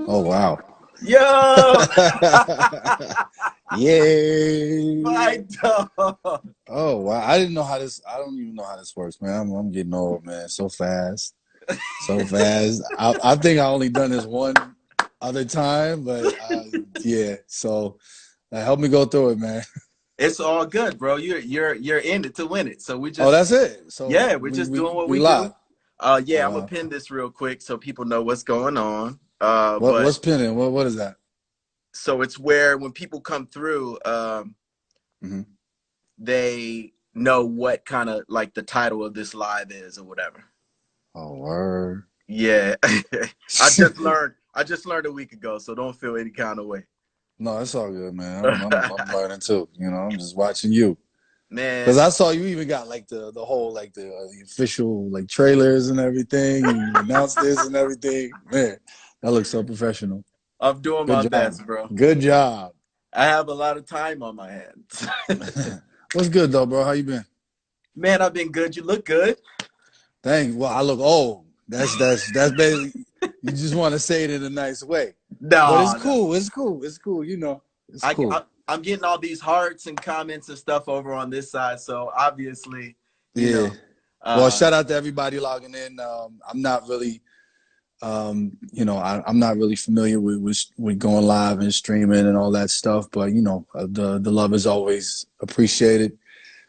Oh wow. Yo, Yay. my dog. Oh wow. I didn't know how this I don't even know how this works, man. I'm getting old, man. So fast. So fast. I think I only done this one other time, but yeah. So help me go through it, man. It's all good, bro. You're in it to win it. So Oh, that's it. So yeah, we're just doing what we we live. do. Yeah, Oh I'm gonna wow. pin this real quick so people know what's going on. What's But pinning? What is that? so it's where when people come through, Hmm. they know what kind of like the title of this live is or whatever. Oh word. Yeah, I just learned a week ago, so don't feel any kind of way. No, it's all good, man. I'm learning too. I'm just watching you. Because Man, I saw you even got like the whole like the official like trailers and everything. You announced this and everything. Man, that looks so professional. I'm doing Good my job. best, bro. Good job. I have a lot of time on my hands. What's good though, bro? How you been? Man, I've been good. You look good. Thanks. Well, I look old. That's basically you just want to say it in a nice way. But it's No, no. cool. It's cool. It's cool. It's I, cool. I I'm getting all these hearts and comments and stuff over on this side, so obviously, you Yeah. know, Well, uh, shout out to everybody logging in. I'm not really I'm not really familiar with going live and streaming and all that stuff, but the love is always appreciated,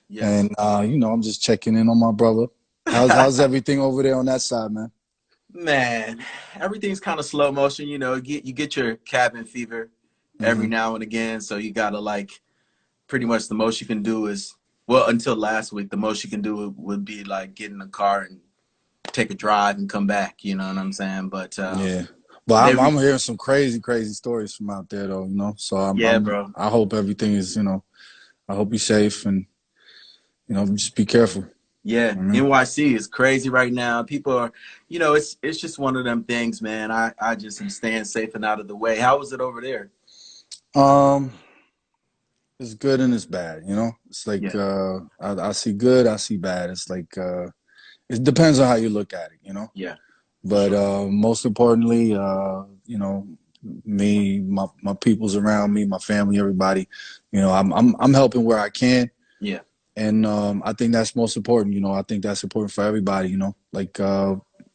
yes. and I'm just checking in on my brother. How's everything over there on that side, man? Man, everything's kind of slow motion. You get your cabin fever every Hmm. now and again, so you gotta like pretty much the most you can do is well until last week the most you can do would be like get in the car and take a drive and come back. You know what I'm saying? But Yeah, but they I'm hearing some crazy stories from out there though. So yeah, bro. I hope everything is I hope you're safe and just be careful. Yeah, I mean, NYC is crazy right now. People are, it's just one of them things, man. I just am staying safe and out of the way. How was it over there? um, it's good and it's bad. It's like Yeah, I see good, I see bad. It's like it depends on how you look at it. yeah, for But sure. most importantly, me, my people's around me, my family, everybody, I'm helping where I can, Yeah, and I think that's most important. I think that's important for everybody. Like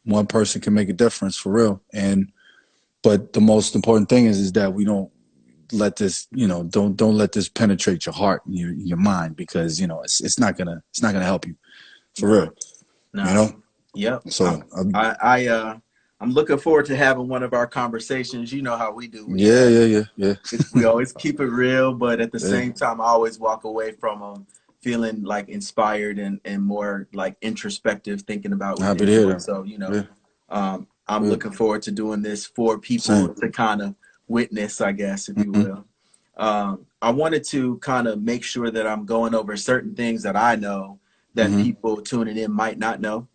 one person can make a difference for real, and but the most important thing is that we don't let this, don't let this penetrate your heart and your mind because it's not gonna help you for no, real. You no. know, Yep. so I'm looking forward to having one of our conversations. You know how we do. yeah, yeah, yeah, yeah. We always keep it real, but at the Yeah. same time, I always walk away from them feeling like inspired and more like introspective, thinking about what Happy they're to hear doing. that. So, Yeah, I'm good. looking forward to doing this for people Same. to kind of witness, I guess, if you Hmm. will. I wanted to kind of make sure that I'm going over certain things that I know that Hmm. people tuning in might not know.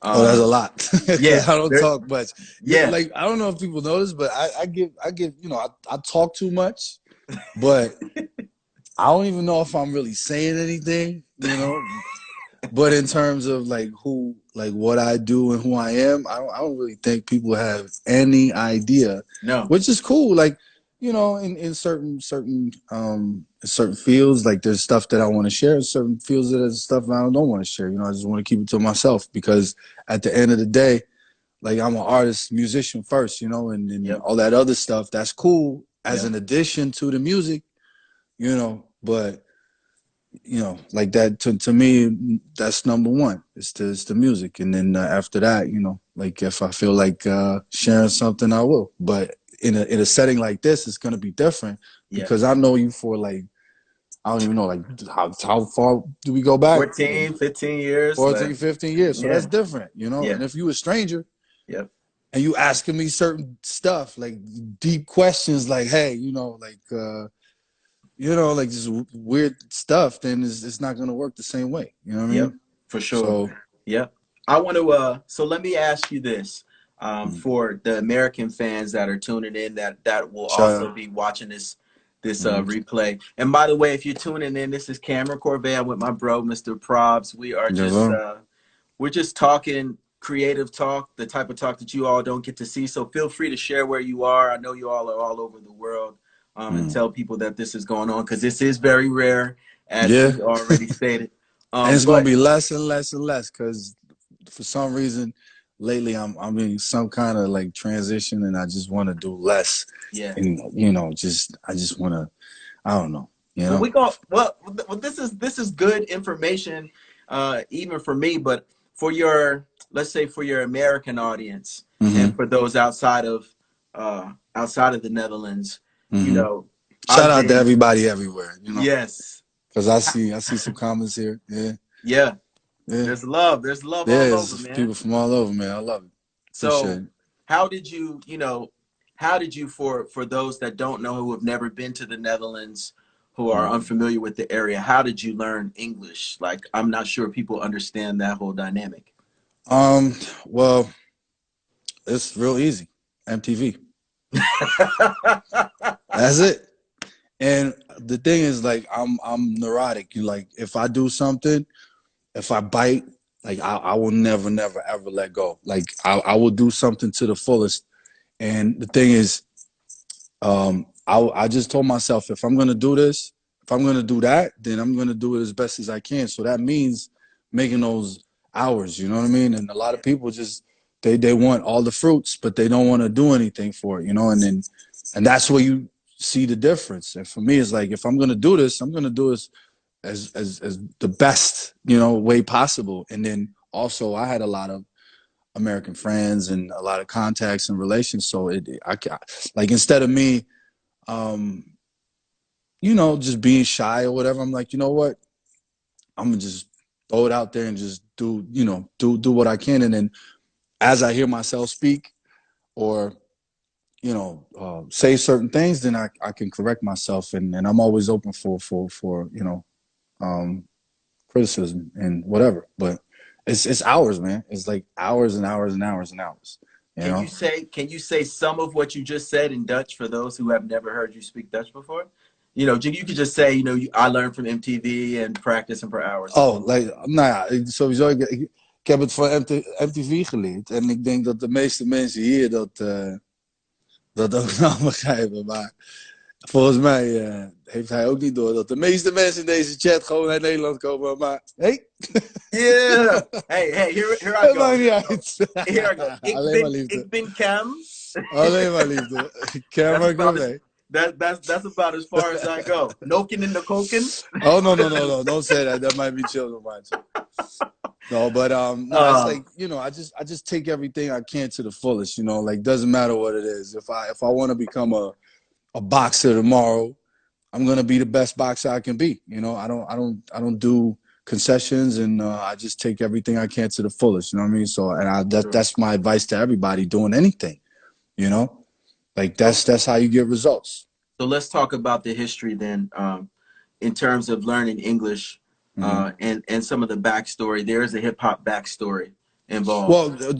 Oh, that's a Um, lot yeah, because I don't talk much. Yeah, yeah, like I don't know if people notice, but I give I talk too much, but I don't even know if I'm really saying anything. But in terms of like what I do and who I am, I don't really think people have any idea, no, which is cool. Like, in certain fields, like there's stuff that I want to share. In certain fields, there's stuff I don't want to share. I just want to keep it to myself because at the end of the day, like I'm an artist, musician first, and yep, all that other stuff. That's cool as yep, an addition to the music, but like that to me that's number one. It's the music, and then after that, like if I feel like sharing something, I will. But in a setting like this, it's gonna be different yeah. because I know you for like I don't even know like how far do we go back, like 14, 15 years. 14, 15 years. So that's Yeah, different, yeah, and if you a stranger yep, and you asking me certain stuff like deep questions like hey, like just weird stuff, then it's not gonna work the same way. You know what I yep, mean? for sure. So Yep. I want to so let me ask you this. For the American fans that are tuning in that will shout also be watching this out. replay. And by the way, if you're tuning in, this is Cameron Corvet with my bro, Mr. Probz. We are Yes, just sir. we're just talking creative talk, the type of talk that you all don't get to see. So feel free to share where you are. I know you all are all over the world, and Mm. tell people that this is going on because this is very rare, as Yeah. we already stated. And it's gonna But be less and less and less because for some reason lately I'm in some kind of like transition and I just want to do less. yeah. And just I just want to, I don't know, you Well, know. this is good information, even for me. But for your, let's say, for your American audience, and Hmm. for those outside of the Netherlands, you Hmm. know, Shout I've out to been, everybody everywhere, yes, because I see some comments here. Yeah, yeah. yeah, There's love yeah. all over, It's man. people from all over, man. I love it. So, Appreciate it. how did you, how did you, for those that don't know, who have never been to the Netherlands, who are Mm. unfamiliar with the area, how did you learn English? Like, I'm not sure people understand that whole dynamic. Um, well, it's real easy. MTV. That's it. And the thing is, like, I'm neurotic. You like, if I do something, if I bite, like, I will never ever let go. Like, I will do something to the fullest. And the thing is, I just told myself, if I'm gonna do this, if I'm gonna do that, then I'm gonna do it as best as I can. So that means making those hours. You know what I mean? And a lot of people just they want all the fruits, but they don't want to do anything for it. And that's where you see the difference. And for me, it's like, if I'm gonna do this, I'm gonna do this as the best way possible. And then also, I had a lot of American friends and a lot of contacts and relations. So like, instead of me um, just being shy or whatever, I'm like, you know what? I'm gonna just throw it out there and just do what I can. And then as I hear myself speak or say certain things, then I can correct myself, and I'm always open for um, criticism and whatever. But it's hours, man. It's like hours and hours and hours and hours. You Can know. you say some of what you just said in Dutch for those who have never heard you speak Dutch before? You could just say, I learned from MTV and practicing for hours or Oh, something. like, nou ja, sowieso. Ik heb het voor MTV geleerd. En ik denk dat de meeste mensen hier dat ook wel begrijpen. Maar volgens mij heeft hij ook niet door dat de meeste mensen in deze chat gewoon uit Nederland komen. Maar hey, Yeah. Hey, here I het go. maakt niet Here I go. uit. Here I go. Alleen maar liefde. Ik ben Cam. Alleen maar liefde. That's Cameron about as Corvet. that's about as far as I go. Nokin in the koken. Oh, no. Don't say that. That might be children watching. No, but no, it's Uh, like, I just take everything I can to the fullest. Like, doesn't matter what it is. If I want to become a boxer tomorrow, I'm gonna be the best boxer I can be. I don't do concessions, and I just take everything I can to the fullest. You know what I mean? So, and sure. that's my advice to everybody doing anything. You know, like, So that's how you get results. so let's talk about the history then, in terms of learning English, Mm-hmm. and some of the backstory. There is a hip hop backstory involved. Well,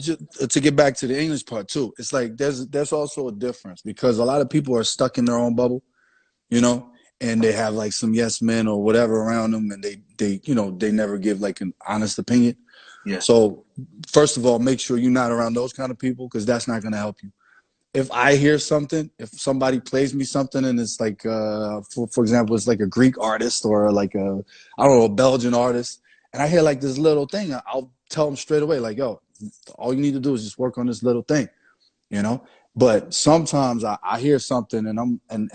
to get back to the English part too, it's like there's also a difference because a lot of people are stuck in their own bubble, and they have like some yes men or whatever around them, and they never give like an honest opinion. Yeah. So first of all, make sure you're not around those kind of people, because that's not going to help you. If I hear something, if somebody plays me something and it's like, for example, it's like a Greek artist or like I don't know, a Belgian artist, and I hear like this little thing, I'll tell them straight away, like, yo, all you need to do is just work on this little thing, you know. But sometimes I hear something and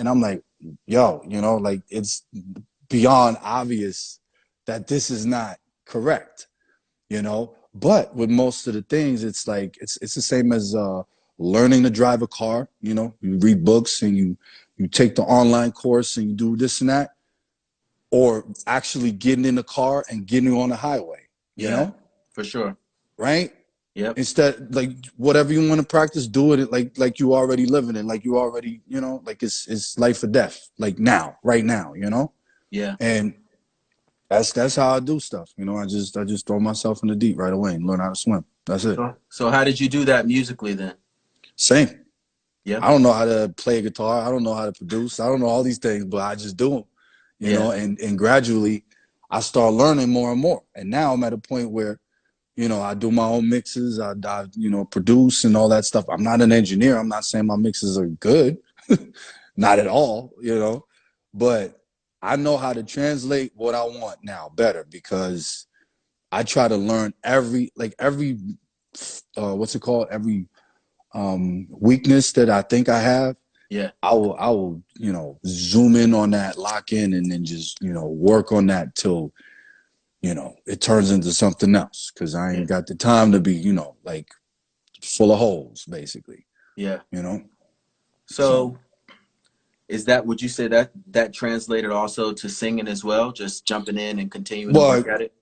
I'm like, yo, like, it's beyond obvious that this is not correct, But with most of the things, it's like it's the same as learning to drive a car. You read books and you take the online course and you do this and that, or actually getting in the car and getting on the highway. Yeah, for sure. Right? Yep. Instead, like, whatever you want to practice, do it like you already living it, like you already, like it's life or death, like now, right now. Yeah. And that's how I do stuff. I just throw myself in the deep right away and learn how to swim. That's it. So how did you do that musically then? Same. Yeah. I don't know how to play a guitar. I don't know how to produce. I don't know all these things, but I just do them. Yeah. And gradually I start learning more and more. And now I'm at a point where, You know, I do my own mixes. I produce and all that stuff. I'm not an engineer. I'm not saying my mixes are good, not at all. You know, but I know how to translate what I want now better because I try to learn every what's it called, every weakness that I think I have. Yeah. I will zoom in on that, lock in, and then just work on that till it turns into something else, because I Yeah. ain't got the time to be like full of holes basically. Yeah. You know, so So would you say that that translated also to singing as well? Just jumping in and continuing to well, work at it?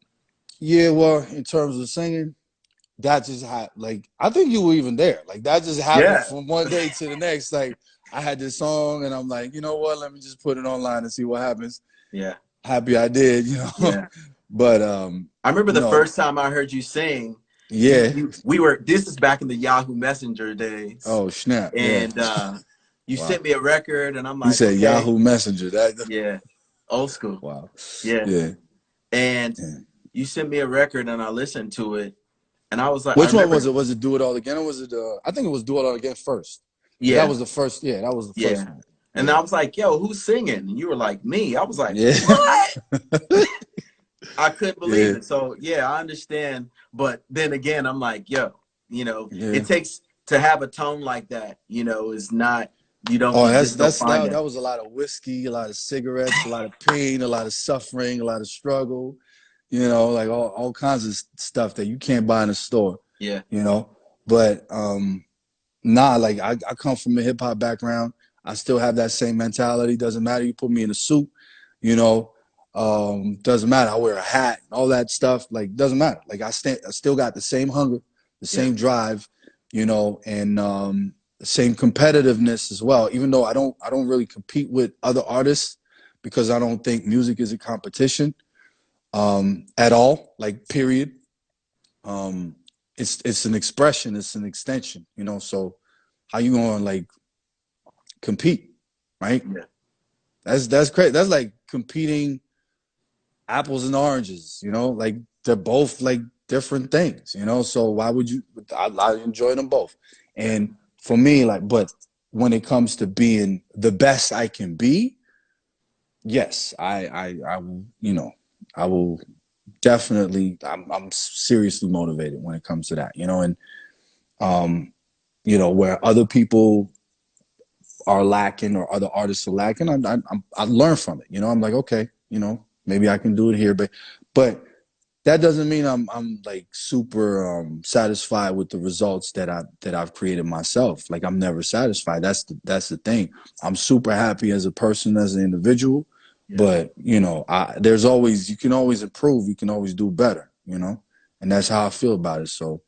yeah, well, in terms of singing, that just like I think you were even there. Like that just happened Yeah. from one day to the next. Like I had this song and I'm like, you know what? Let me just put it online and see what happens. Yeah. Happy I did, Yeah. but I remember the no, first time I heard you sing, yeah. we were, this is back in the Yahoo Messenger days. Oh snap, yeah. And you Wow. sent me a record and I'm You like, said okay, Yahoo Messenger. That yeah, old school. wow. Yeah. Yeah. And Yeah. you sent me a record and I listened to it and I was like, I Which one was remember, it? Was it Do It All Again, or was it? I think it was Do It All Again first, because that yeah, was the first. Yeah, that was the first yeah. one. And Yeah. I was like, yo, who's singing? And you were like, me. I was like, Yeah. what? I couldn't believe Yeah. it. So yeah, I understand. But then again, I'm like, yo, Yeah. it takes to have a tone like that, is not, Oh, you just don't find that that. was a lot of whiskey, a lot of cigarettes, a lot of pain, a lot of suffering, a lot of struggle. Like all kinds of stuff that you can't buy in a store. Yeah. But nah, like I come from a hip hop background. I still have that same mentality. Doesn't matter. You put me in a suit, you know. Doesn't matter. I wear a hat, all that stuff. Like doesn't matter. Like I still got the same hunger, the Yeah. same drive, and the same competitiveness as well. Even though I don't really compete with other artists, because I don't think music is a competition at all. Like period. Um, it's an expression. It's an extension. So how you gonna like compete, right? Yeah. That's crazy. That's like competing apples and oranges, like they're both like different things, so why would you? I enjoy them both. And for me, like, but when it comes to being the best I can be, yes, I will, I will definitely, I'm seriously motivated when it comes to that, and where other people are lacking or other artists are lacking, I learn from it. I'm like, okay, maybe I can do it here, but that doesn't mean I'm like super satisfied with the results that I've created myself. Like I'm never satisfied. That's the thing. I'm super happy as a person, as an individual, Yeah. but there's always, you can always improve. You can always do better. And that's how I feel about it. So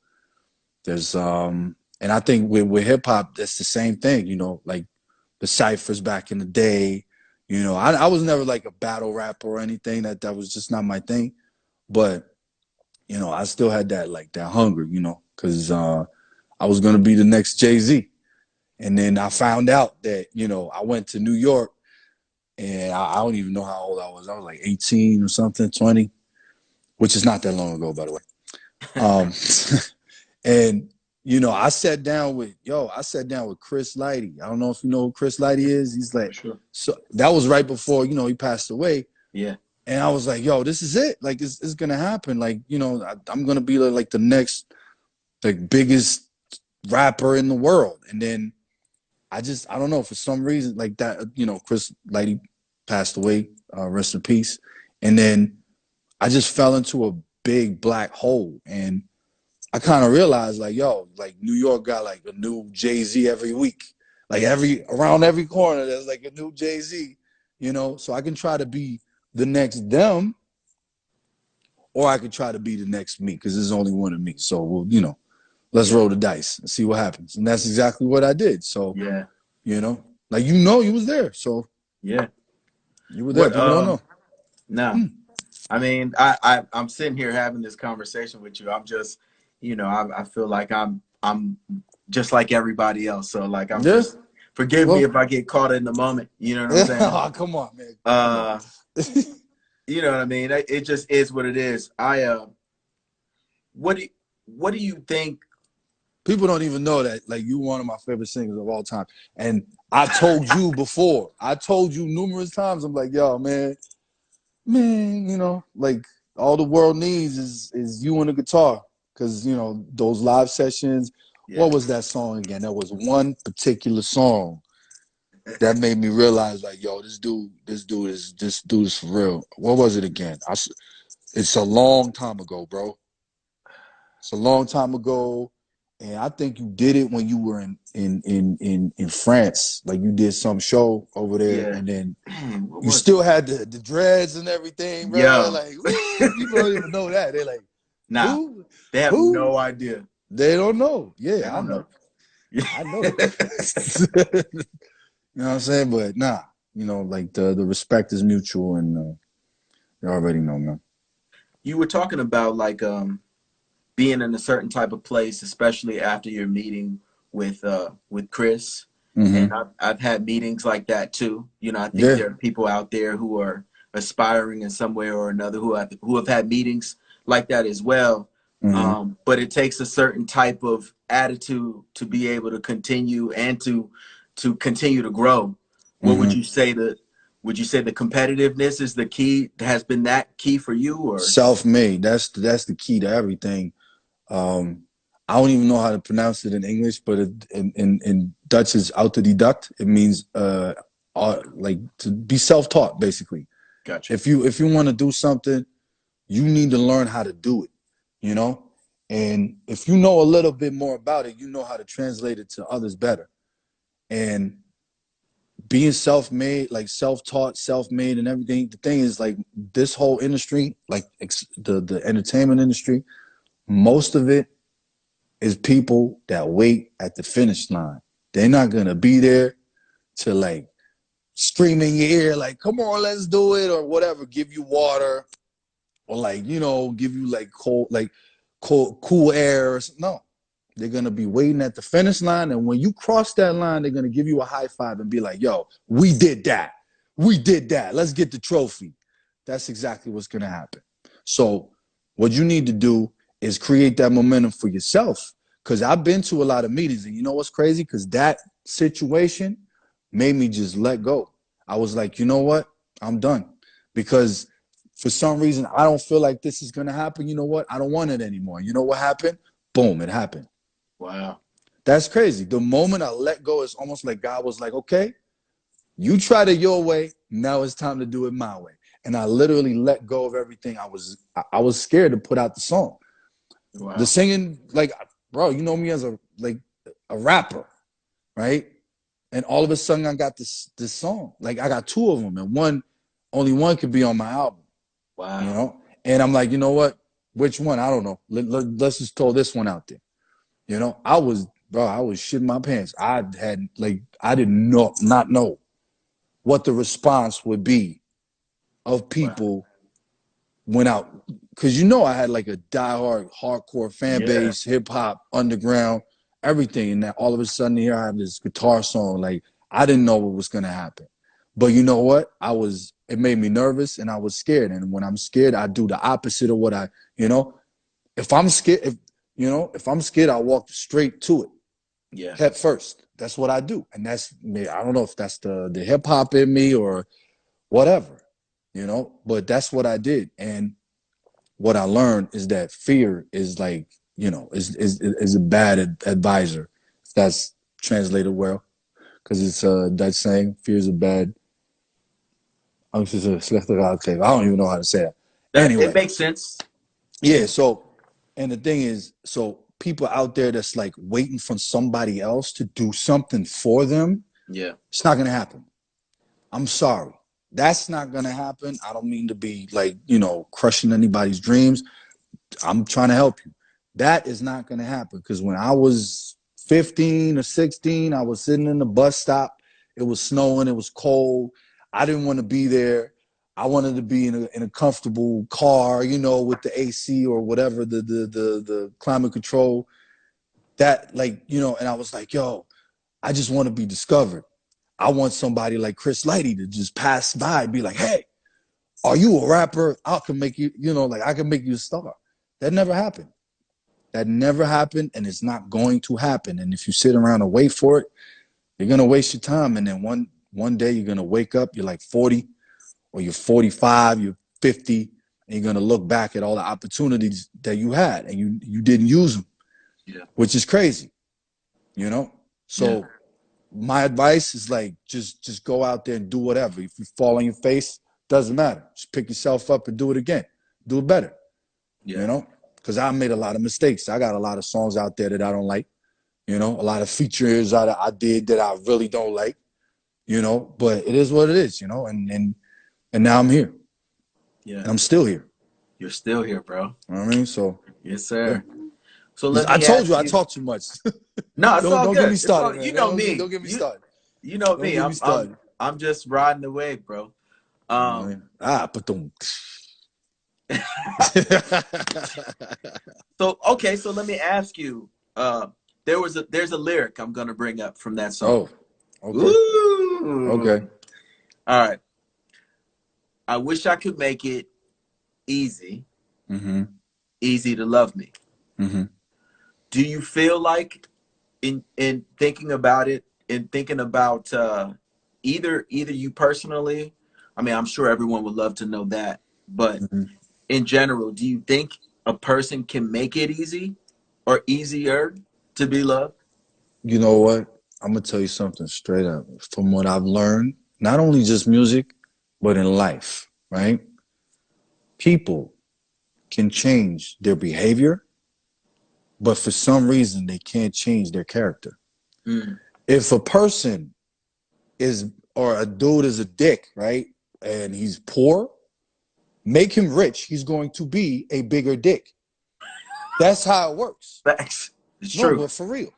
there's and I think with hip hop, that's the same thing. Like the ciphers back in the day. I was never like a battle rapper or anything. That was just not my thing. But I still had that hunger, because I was gonna be the next Jay-Z. And then I found out that I went to New York, and I don't even know how old I was. I was like 18 or something, 20, which is not that long ago, by the way. And I sat down with Chris Lighty. I don't know if you know who Chris Lighty is. He's like, Sure. so that was right before he passed away. Yeah. And I was like, yo, this is it. Like, it's gonna happen. Like, I'm gonna be like the next, like, biggest rapper in the world. And then I don't know, for some reason, like that, Chris Lighty passed away, rest in peace. And then I just fell into a big black hole. And I kind of realized, like, yo, like New York got like a new Jay-Z every week. Like around every corner, there's like a new Jay-Z, so I can try to be the next them, or I could try to be the next me, because there's only one of me. So we'll, let's roll the dice and see what happens. And that's exactly what I did. So Yeah. like you was there. So Yeah. you were there. What People don't know. no. I mean, I'm sitting here having this conversation with you. I'm just, I feel like I'm just like everybody else. So like I'm just, forgive me if I get caught in the moment. You know what I'm saying? Oh, come on, man. Come on. You know what I mean? It just is what it is. What do what do you think? People don't even know that like you one of my favorite singers of all time. And I told you before. I told you numerous times. I'm like, yo, man, you know, like all the world needs is you and the guitar. Cause, you know, those live sessions, Yeah. what was that song again? There was one particular song that made me realize like, yo, this dude is for real. What was it again? It's a long time ago, bro. It's a long time ago, and I think you did it when you were in France. Like you did some show over there, Yeah. and then Man, what you was it? still had the dreads and everything, bro. Yo. Like, woo, people don't even know that. They're like, Nah, who, they have who? no idea. They don't know. They Yeah, I don't know. know. I know. You know what I'm saying? But nah, you know, like the respect is mutual, and you already know, man. You were talking about like being in a certain type of place, especially after your meeting with Chris. And Mm-hmm. I've had meetings like that too. You know, I think Yeah. there are people out there who are aspiring in some way or another who have had meetings like that as well. Mm-hmm. But it takes a certain type of attitude to be able to continue and to continue to grow. What Mm-hmm. would you say the competitiveness is the key, has been that key for you, or? Self-made. That's the key to everything. Um, I don't even know how to pronounce it in English, but in Dutch is autodidact. It means like to be self-taught, basically. Gotcha. If you want to do something, you need to learn how to do it, you know? And if you know a little bit more about it, you know how to translate it to others better. And being self-made, like self-taught, self-made and everything, the thing is like this whole industry, like the entertainment industry, most of it is people that wait at the finish line. They're not gonna be there to like scream in your ear, like, come on, let's do it, or whatever, give you water, or like, you know, give you like cool air. No. They're gonna be waiting at the finish line, and when you cross that line, they're gonna give you a high five and be like, yo, we did that. We did that. Let's get the trophy. That's exactly what's gonna happen. So what you need to do is create that momentum for yourself. Cause I've been to a lot of meetings, and you know what's crazy? Cause that situation made me just let go. I was like, you know what? I'm done. Because for some reason, I don't feel like this is gonna happen. You know what? I don't want it anymore. You know what happened? Boom, it happened. Wow. That's crazy. The moment I let go, it's almost like God was like, okay, you tried it your way. Now it's time to do it my way. And I literally let go of everything. I was scared to put out the song. The Wow. singing, like, bro, you know me as a rapper, right? And all of a sudden I got this song. Like I got two of them, and only one could be on my album, you Wow. know? And I'm like, you know what? Which one? I don't know. Let's just throw this one out there. You know, I was shitting my pants. I did not know what the response would be of Wow. people when out. Cause you know, I had like a diehard hardcore fan Yeah. base, hip hop, underground, everything. And then all of a sudden here I have this guitar song. Like I didn't know what was going to happen, but you know what? It made me nervous and I was scared. And when I'm scared, I do the opposite of you know, if I'm scared, if I'm scared, I walk straight to it, Yeah. head first. That's what I do, and that's me. I don't know if that's the hip hop in me or whatever, you know. But that's what I did, and what I learned is that fear is like, you know, is a bad advisor. If that's translated well, because it's a Dutch saying, fear is a bad. Angst is een slechte raadgever. I don't even know how to say that. That it Anyway, makes sense. yeah. So, and the thing is, so people out there that's like waiting for somebody else to do something for them, Yeah. it's not gonna happen. I'm sorry. That's not gonna happen. I don't mean to be like, you know, crushing anybody's dreams. I'm trying to help you. That is not gonna happen. Because when I was 15 or 16, I was sitting in the bus stop. It was snowing, it was cold. I didn't want to be there. I wanted to be in a comfortable car, you know, with the AC or whatever, the climate control. That, like, you know, and I was like, yo, I just want to be discovered. I want somebody like Chris Lighty to just pass by and be like, hey, are you a rapper? I can make you, you know, like I can make you a star. That never happened. That never happened, and it's not going to happen. And if you sit around and wait for it, you're gonna waste your time. And then one day you're gonna wake up, you're like 40, or you're 45, you're 50, and you're gonna look back at all the opportunities that you had and you didn't use them, which is crazy, you know. So my advice is like just go out there and do whatever. If you fall on your face, doesn't matter. Just pick yourself up and do it again. Do it better. You know, because I made a lot of mistakes. I got a lot of songs out there that I don't like. You know, a lot of features I did that I really don't like. You know, but it is what it is. You know, and now I'm here. Yeah, and I'm still here. You're still here, bro. You know what I mean? So yes, sir. Yeah. So I told you I talk too much. No, it's all don't good. Get me started. You know me. Don't get me started. You know me. I'm just riding the wave, bro. But So okay, so let me ask you. There's a lyric I'm gonna bring up from that song. Oh, okay. Ooh. Okay. All right. I wish I could make it easy, easy to love me. Do you feel like in thinking about it, in thinking about either you personally? I mean, I'm sure everyone would love to know that, but in general, do you think a person can make it easy or easier to be loved? You know what? I'm gonna tell you something straight up. From what I've learned, not only just music, but in life, right? People can change their behavior, but for some reason they can't change their character. If a person is, or a dude is a dick, right? And he's poor, make him rich, he's going to be a bigger dick. That's how it works. Facts. It's true. But for real.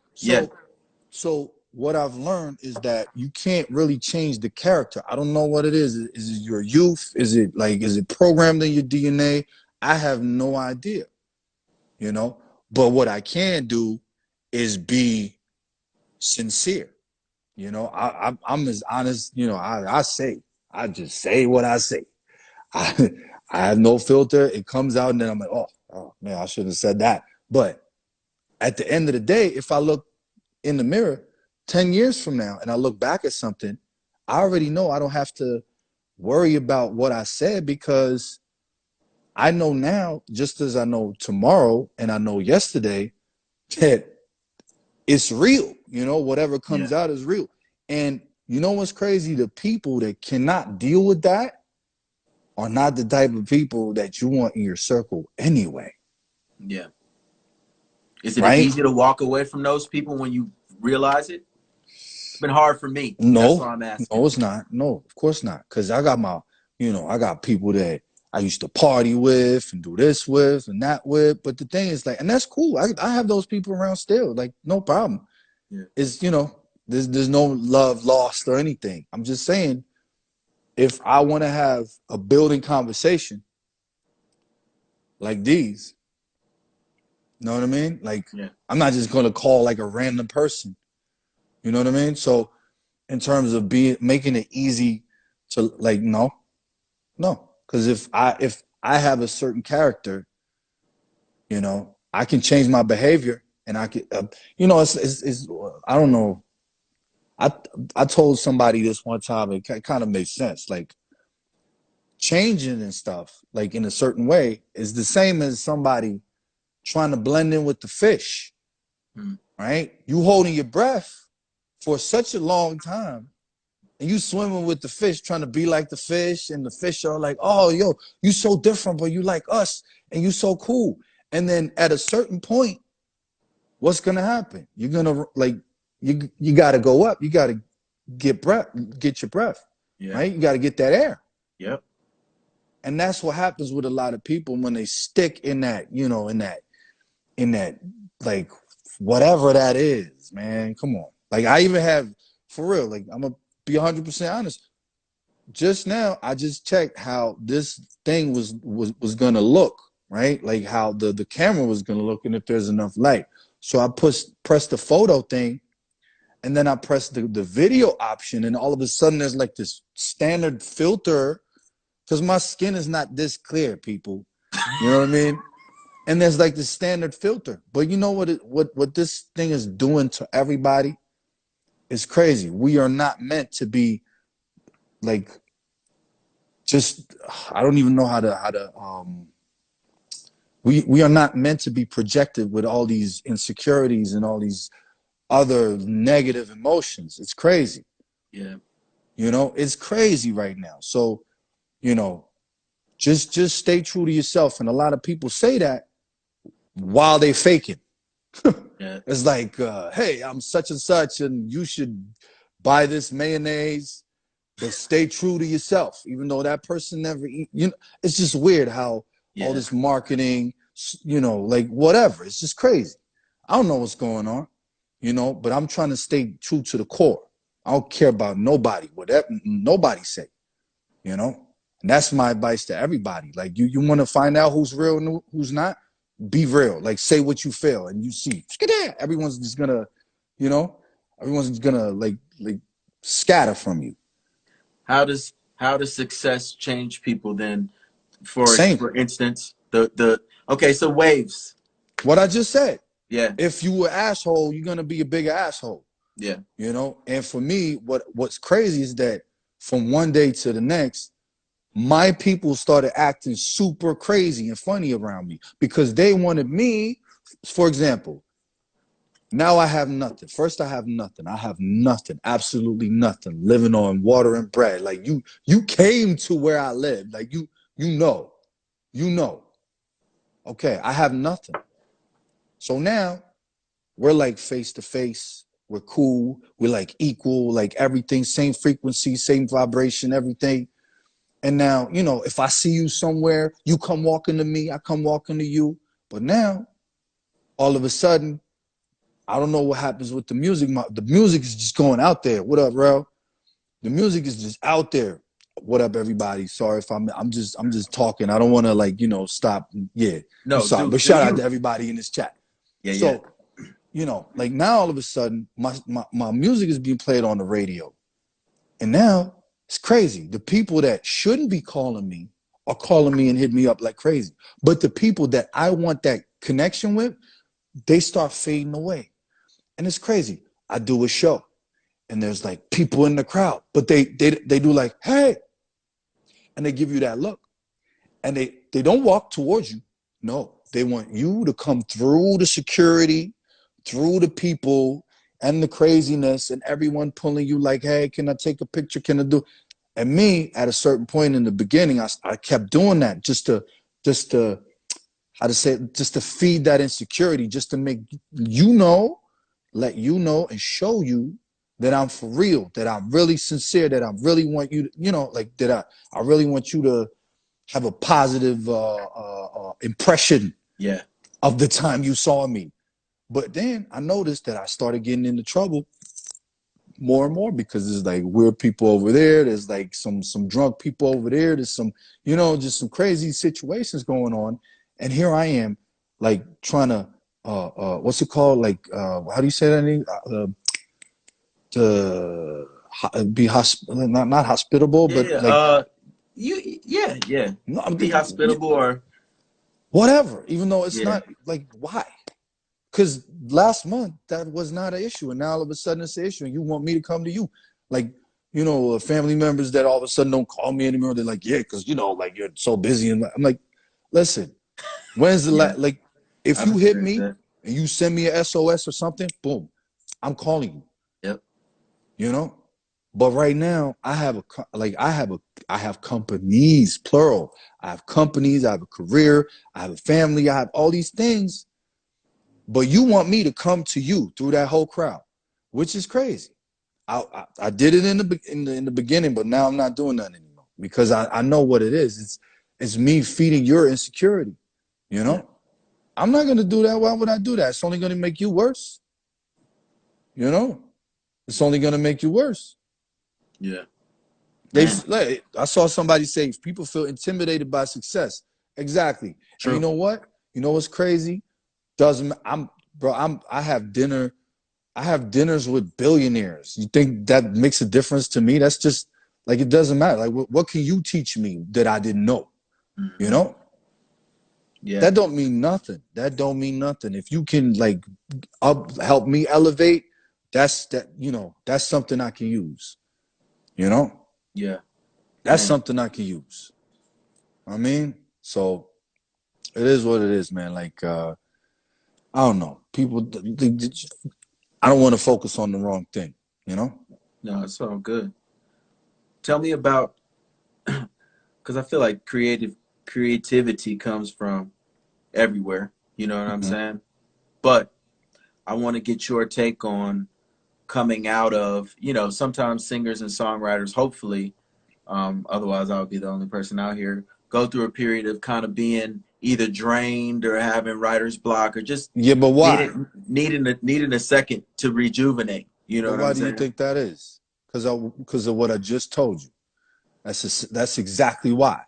So what I've learned is that you can't really change the character. I don't know what it is. Is it your youth? Is it programmed in your DNA? I have no idea, you know? But what I can do is be sincere. You know, I'm as honest, you know, I just say what I say. I have no filter. It comes out and then I'm like, oh man, I shouldn't have said that. But at the end of the day, if I look in the mirror 10 years from now and I look back at something, I already know I don't have to worry about what I said, because I know now, just as I know tomorrow and I know yesterday, that it's real. You know, whatever comes out is real. And you know what's crazy? The people that cannot deal with that are not the type of people that you want in your circle anyway. Yeah. Is it easy to walk away from those people when you realize it? It's been hard for me. No, that's why I'm asking. No, it's not. No, of course not. Because I got I got people that I used to party with and do this with and that with. But the thing is, like, and that's cool. I have those people around still. Like, no problem. Yeah. It's, you know, there's no love lost or anything. I'm just saying, if I want to have a building conversation like these, you know what I mean? Like, I'm not just going to call like a random person. You know what I mean? So in terms of making it easy to, like, no. Because if I have a certain character, you know, I can change my behavior, and I can, you know, it's I don't know. I told somebody this one time, it kind of made sense. Like, changing and stuff, like in a certain way, is the same as somebody trying to blend in with the fish, right? You holding your breath for such a long time, and you swimming with the fish, trying to be like the fish, and the fish are like, oh, yo, you so different, but you like us, and you so cool. And then at a certain point, what's gonna happen? You're gonna, like, you gotta go up. You gotta get your breath, right? You gotta get that air. Yep. And that's what happens with a lot of people when they stick in that, you know, in that, like, whatever that is, man. Come on. Like, I even have, for real, like, I'm gonna be 100% honest. Just now, I just checked how this thing was gonna look, right? Like, how the camera was gonna look, and if there's enough light. So I pressed the photo thing, and then I pressed the video option, and all of a sudden there's like this standard filter, because my skin is not this clear, people. You know what I mean? And there's like the standard filter. But you know what this thing is doing to everybody? It's crazy. We are not meant to be like just I don't even know how to we are not meant to be projected with all these insecurities and all these other negative emotions. It's crazy. Yeah. You know, it's crazy right now. So, you know, just stay true to yourself. And a lot of people say that while they faking. Yeah. It's like, hey, I'm such and such, and you should buy this mayonnaise, but stay true to yourself, even though that person never eat. You know, it's just weird how all Yeah. this marketing, you know, like whatever. It's just crazy. I don't know what's going on, you know, but I'm trying to stay true to the core. I don't care about nobody, whatever nobody say, you know. And that's my advice to everybody. Like you want to find out who's real and who's not. Be real. Like say what you feel, and you see. Everyone's just gonna, you know, everyone's gonna like scatter from you. How does success change people then? For Same. for instance, the okay, so waves. What I just said. Yeah. If you were asshole, you're gonna be a bigger asshole. Yeah. You know. And for me, what's crazy is that from one day to the next, my people started acting super crazy and funny around me because they wanted me. For example, now I have nothing. First, I have nothing. I have nothing, absolutely nothing. Living on water and bread. Like you came to where I live. Like you know, you know. Okay, I have nothing. So now we're like face to face. We're cool. We're like equal. Like everything, same frequency, same vibration, everything. And now, you know, if I see you somewhere, you come walking to me, I come walking to you. But now, all of a sudden, I don't know what happens with the music. The music is just going out there. What up, bro? The music is just out there. What up, everybody? Sorry if I'm just talking. I don't want to like, you know, stop. Yeah, I'm No, sorry. do But do shout out to you? everybody in this chat. Yeah, yeah. So, you know, like now all of a sudden, my music is being played on the radio. And now it's crazy. The people that shouldn't be calling me are calling me and hit me up like crazy. But the people that I want that connection with, they start fading away. And it's crazy. I do a show and there's like people in the crowd, but they do like, hey, and they give you that look. And they don't walk towards you. No, they want you to come through the security, through the people and the craziness and everyone pulling you like, hey, can I take a picture? Can I do? And me, at a certain point in the beginning, I kept doing that just to how to say it, just to feed that insecurity, just to make you know, let you know and show you that I'm for real, that I'm really sincere, that I really want you to, you know, like that I really want you to have a positive impression Yeah. of the time you saw me. But then I noticed that I started getting into trouble more and more because there's like weird people over there. There's like some drunk people over there. There's some, you know, just some crazy situations going on. And here I am, like trying to, what's it called? Like, how do you say that name? To be not hospitable, Yeah, but yeah. like, Yeah. no, Be hospitable or whatever. Even though it's yeah. not like why. Because last month that was not an issue, and now all of a sudden it's an issue, and you want me to come to you, like you know, family members that all of a sudden don't call me anymore. They're like, yeah, because you know, like you're so busy, and I'm like, listen, when's the Yeah. like, if I've you hit experienced me that. and you send me a SOS or something, boom, I'm calling you, Yep. you know. But right now, I have I have companies, plural. I have companies. I have a career. I have a family. I have all these things but you want me to come to you through that whole crowd, which is crazy. I did it in the beginning, but now I'm not doing that anymore because I know what it is. It's me feeding your insecurity. You Yeah. know, I'm not gonna do that. Why would I do that? It's only gonna make you worse. You know, it's only gonna make you worse. Yeah. They Man. like, I saw somebody say people feel intimidated by success. Exactly. And you True. know what? You know what's crazy? Doesn't I'm bro. I have dinner. I have dinners with billionaires. You think that makes a difference to me? That's just like it doesn't matter. Like what can you teach me that I didn't know? You Hmm. know? Yeah. That don't mean nothing. That don't mean nothing. If you can like help me elevate, that's something I can use. You know? Yeah. That's Man. something I can use. I mean, so it is what it is, man. Like I don't know. People I don't want to focus on the wrong thing, you know? No, it's all good. Tell me about, because I feel like creativity comes from everywhere. You know what I'm Mm-hmm. saying? But I want to get your take on coming out of, sometimes singers and songwriters, hopefully, otherwise I would be the only person out here, go through a period of kind of being either drained or having writer's block or just Yeah, but why? needing a second to rejuvenate. You know But what why I'm do you saying? think that is? Because of what I just told you. That's exactly why.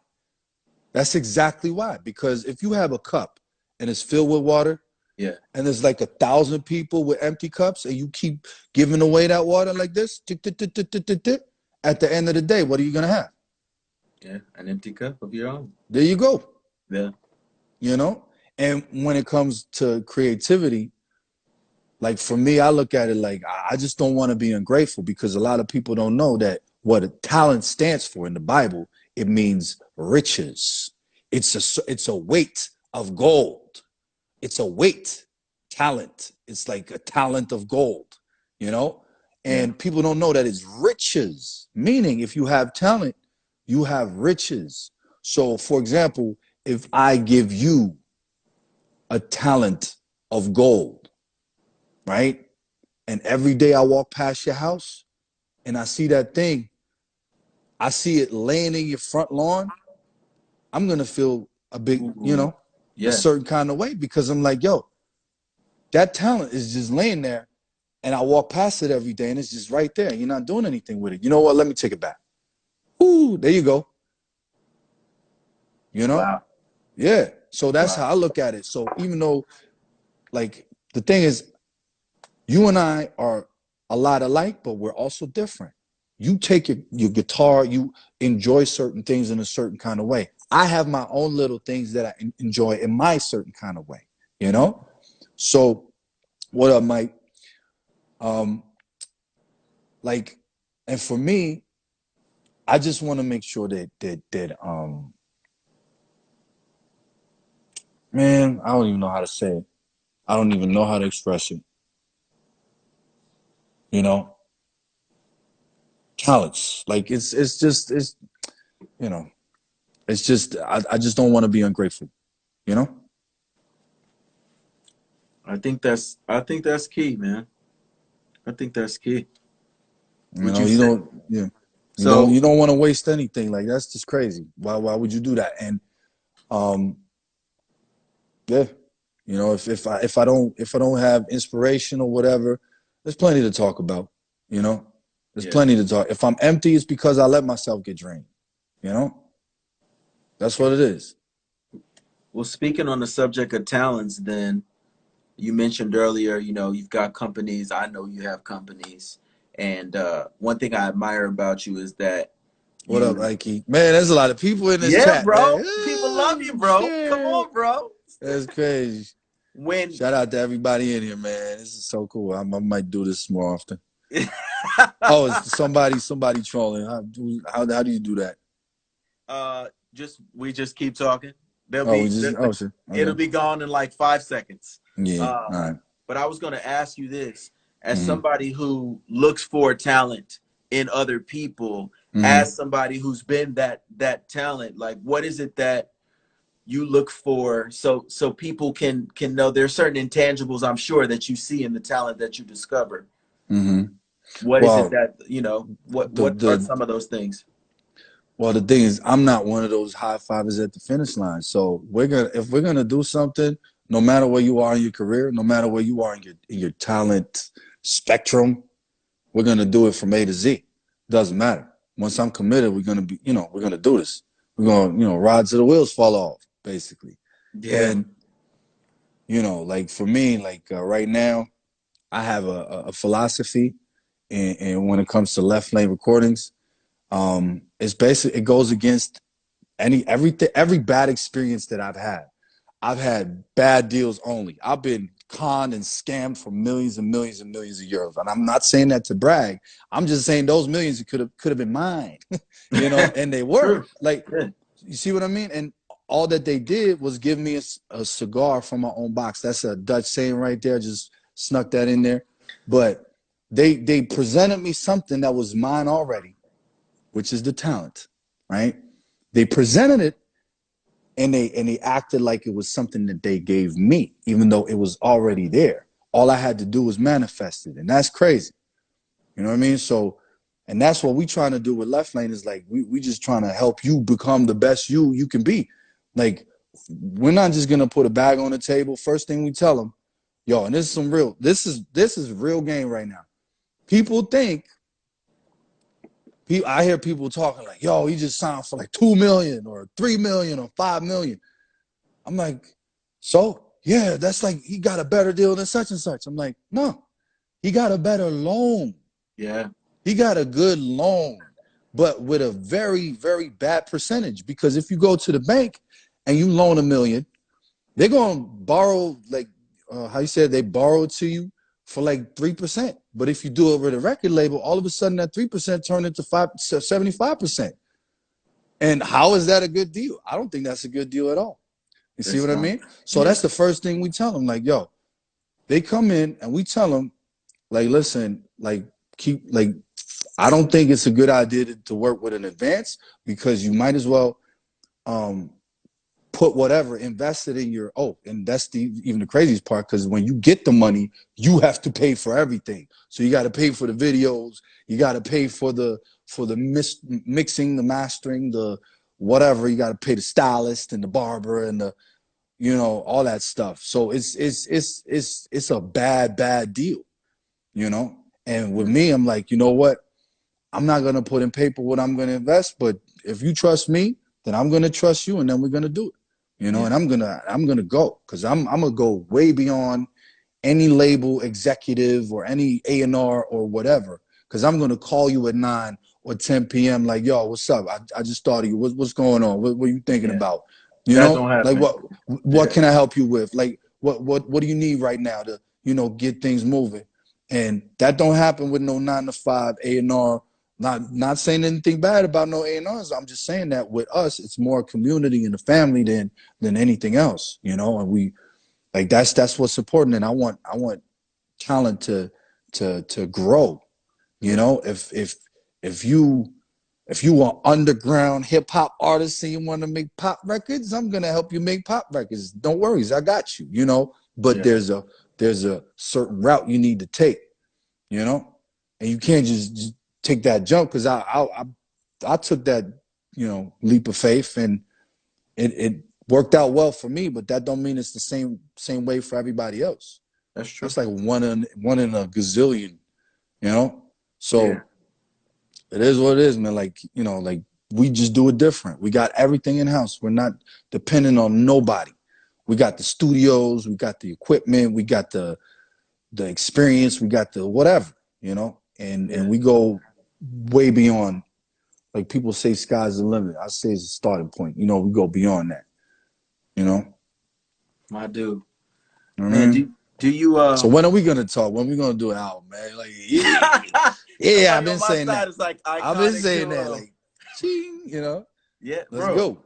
That's exactly why. Because if you have a cup and it's filled with water, Yeah. and there's like 1,000 people with empty cups, and you keep giving away that water like this, at the end of the day, what are you gonna have? Yeah. An empty cup of your own. There you go. Yeah. You know. And when it comes to creativity, like for me, I look at it like I just don't want to be ungrateful because a lot of people don't know that what a talent stands for in the Bible. It means riches. It's a weight of gold. It's a weight talent. It's like a talent of gold, you know? Yeah. And people don't know that it's riches, meaning if you have talent, you have riches. So, for example, if I give you a talent of gold, right? And every day I walk past your house and I see that thing, I see it laying in your front lawn, I'm going to feel a big, Ooh. a Yeah. certain kind of way because I'm like, yo, that talent is just laying there and I walk past it every day and it's just right there. You're not doing anything with it. You know what? Let me take it back. Ooh, there you go. You know? Wow. Yeah. So that's Wow. how I look at it. So even though, like, the thing is, you and I are a lot alike, but we're also different. You take your guitar, you enjoy certain things in a certain kind of way. I have my own little things that I enjoy in my certain kind of way, you Mm. know? So, what up, Mike? Um, like, and for me, I just want to make sure that man, I don't even know how to say it. I don't even know how to express it. You know, talents. Like it's you know, it's just I just don't want to be ungrateful. You know, I think that's key, man. I think that's key. you What know you you said. don't yeah So you don't want to waste anything. Like that's just crazy. Why would you do that? And um yeah, you know if I don't have inspiration or whatever, there's plenty to talk about. You know, there's yeah. plenty to talk. If I'm empty, it's because I let myself get drained. You know, that's what it is. Well, speaking on the subject of talents, then you mentioned earlier, you've got companies. I know you have companies, and one thing I admire about you is that What up, you. Ike? Man, there's a lot of people in this Yeah, chat, man. bro. People love you, Oh, bro. Come shit. on, bro. That's crazy. When Shout out to everybody in here, man. This is so cool. I might do this more often. Oh, it's somebody trolling. How do you do that? we just keep talking. They'll Oh, we be just oh shit. it'll Okay. be gone in like 5 seconds. Yeah. All Um, right. but I was going to ask you this: as Mm-hmm. somebody who looks for talent in other people, Mm-hmm. as somebody who's been that talent, like what is it that you look for so people can know there's certain intangibles I'm sure that you see in the talent that you discover. Mm-hmm. What is it Well, that what are the some of those things? well the thing is, I'm not one of those high fivers at the finish line. So if we're gonna do something, no matter where you are in your career, no matter where you are in your talent spectrum, we're gonna do it from A to Z. Doesn't matter. Once I'm committed, we're gonna do this. We're gonna, ride till the wheels fall off, basically. Yeah. And like for me, like right now, I have a philosophy, and when it comes to left lane recordings, it's basically it goes against every bad experience that I've had. I've had bad deals only. I've been conned and scammed for millions and millions and millions of euros. And I'm not saying that to brag. I'm just saying those millions could have been mine, and they were. True. Like, you see what I mean? And all that they did was give me a cigar from my own box. That's a Dutch saying right there. Just snuck that in there. But they presented me something that was mine already, which is the talent, right? They presented it, and they acted like it was something that they gave me, even though it was already there. All I had to do was manifest it, and that's crazy. You know what I mean? So, and that's what we trying to do with Left Lane is like we just trying to help you become the best you can be. Like, we're not just gonna put a bag on the table. First thing we tell them, yo, and this is real game right now. People think I hear people talking like, yo, he just signed for like 2 million or 3 million or 5 million. I'm like, so yeah, that's like he got a better deal than such and such. I'm like, no, he got a better loan. Yeah. He got a good loan, but with a very, very bad percentage. Because if you go to the bank and you loan $1 million, they're gonna borrow like how you said they borrow it to you for like 3%. But if you do it with a record label, all of a sudden that 3% turned into 75%. And how is that a good deal? I don't think that's a good deal at all. You see what I mean? So that's the first thing we tell them. Like, yo, they come in and we tell them, like, listen, like, I don't think it's a good idea to work with an advance, because you might as well put whatever invested in your, and that's even the craziest part, because when you get the money, you have to pay for everything. So you got to pay for the videos, you got to pay for the mixing, the mastering, the whatever. You got to pay the stylist and the barber and the all that stuff. So it's a bad deal, And with me, I'm like, you know what? I'm not gonna put in paper what I'm gonna invest, but if you trust me, then I'm gonna trust you, and then we're gonna do it. And I'm gonna go, because I'm gonna go way beyond any label executive or any A&R or whatever, because I'm gonna call you at 9 or 10 p.m. like, yo, what's up? I just thought of you. What's going on? What are you thinking about? That don't Like happen. what can I help you with? Like what do you need right now to get things moving? And that don't happen with no 9 to 5 A&R. Not saying anything bad about no A&Rs. I'm just saying that with us, it's more a community and a family than anything else, And we like that's what's important. And I want talent to grow. If you are underground hip hop artist and you want to make pop records, I'm gonna help you make pop records. Don't worry, I got you. But there's a certain route you need to take. And you can't just take that jump, because I took that leap of faith, and it worked out well for me, but that don't mean it's the same way for everybody else. That's true. That's like one in a gazillion, So it is what it is, man. Like, like we just do it different. We got everything in house. We're not dependent on nobody. We got the studios, we got the equipment, we got the experience, we got the whatever, and we go way beyond. Like, people say sky's the limit. I say it's a starting point. We go beyond that. I do. Man, do you so when are we gonna talk? When are we gonna do an album, man? Like, yeah, I've been saying that. Like, I've been saying that, like, ching, Yeah, let's bro. go.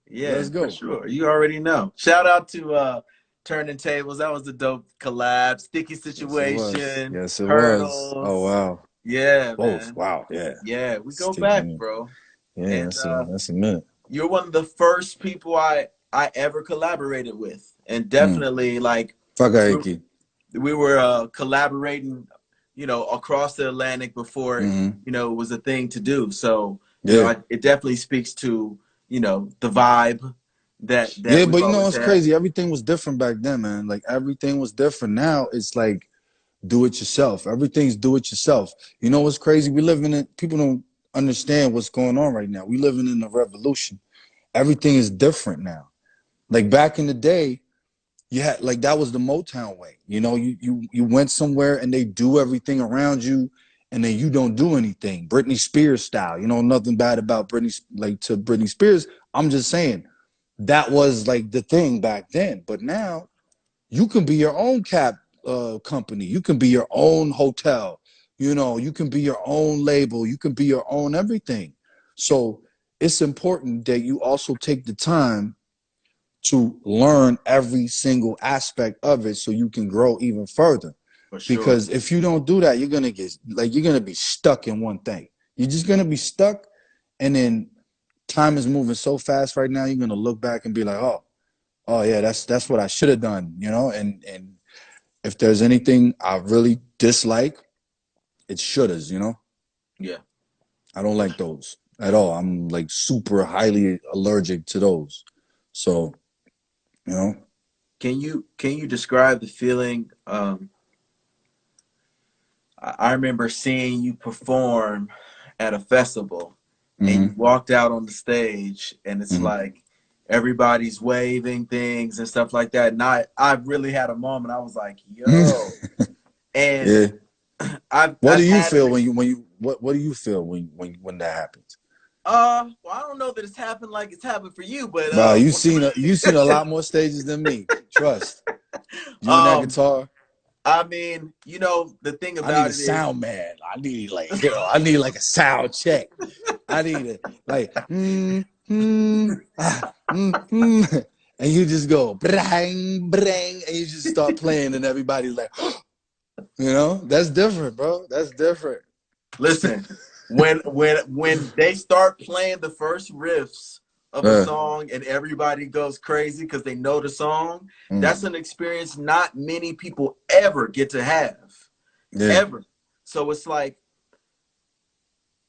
Yeah, let's go. For sure. You already know. Shout out to Turning Tables. That was a dope collab. Sticky Situation. Yes, it Hurdles. was. Oh wow. Yeah, Both. man. Wow. Yeah. Yeah, we go Sticky, back, man. bro. Yeah, And that's a minute. you're one of the first people I ever collaborated with, and definitely like we were collaborating, across the Atlantic before it was a thing to do. So it definitely speaks to the vibe that yeah, but it's had. crazy. Everything was different back then, man. Like, everything was different. Now it's like do it yourself. Everything's do it yourself. You know what's crazy? We live in it. People don't understand what's going on right now. We living in a revolution. Everything is different now. Like, back in the day, you had, like, that was the Motown way. You went somewhere and they do everything around you, and then you don't do anything. Britney Spears style. Nothing bad about Britney Spears. I'm just saying that was like the thing back then. But now you can be your own cab company. You can be your own hotel. You know, you can be your own label. You can be your own everything. So it's important that you also take the time to learn every single aspect of it so you can grow even further. For sure. Because if you don't do that, you're gonna be stuck in one thing. You're just gonna be stuck, and then time is moving so fast right now. You're gonna look back and be like, oh yeah, that's what I should have done, you know. And if there's anything I really dislike, it's shouldas, you know. Yeah. I don't like those at all. I'm like super highly allergic to those. So, you know. Can you describe the feeling? I remember seeing you perform at a festival, and you Mm-hmm. walked out on the stage, and it's Mm-hmm. like everybody's waving things and stuff like that. And I really had a moment. I was like, yo. And Yeah. What do I've you had feel an when you what do you feel when that happens? well, I don't know that it's happened like it's happened for you, but Wow, you've seen a lot more stages than me. Trust. You and that um guitar. I mean, the thing I need about a it is, sound man. I need like a sound check. I need it like and you just go brang brang, and you just start playing, and everybody's like, you know, that's different, bro. That's different. listen, when they start playing the first riffs of a Uh, song and everybody goes crazy because they know the song, that's mm, an experience not many people ever get to have, yeah. ever. So it's like,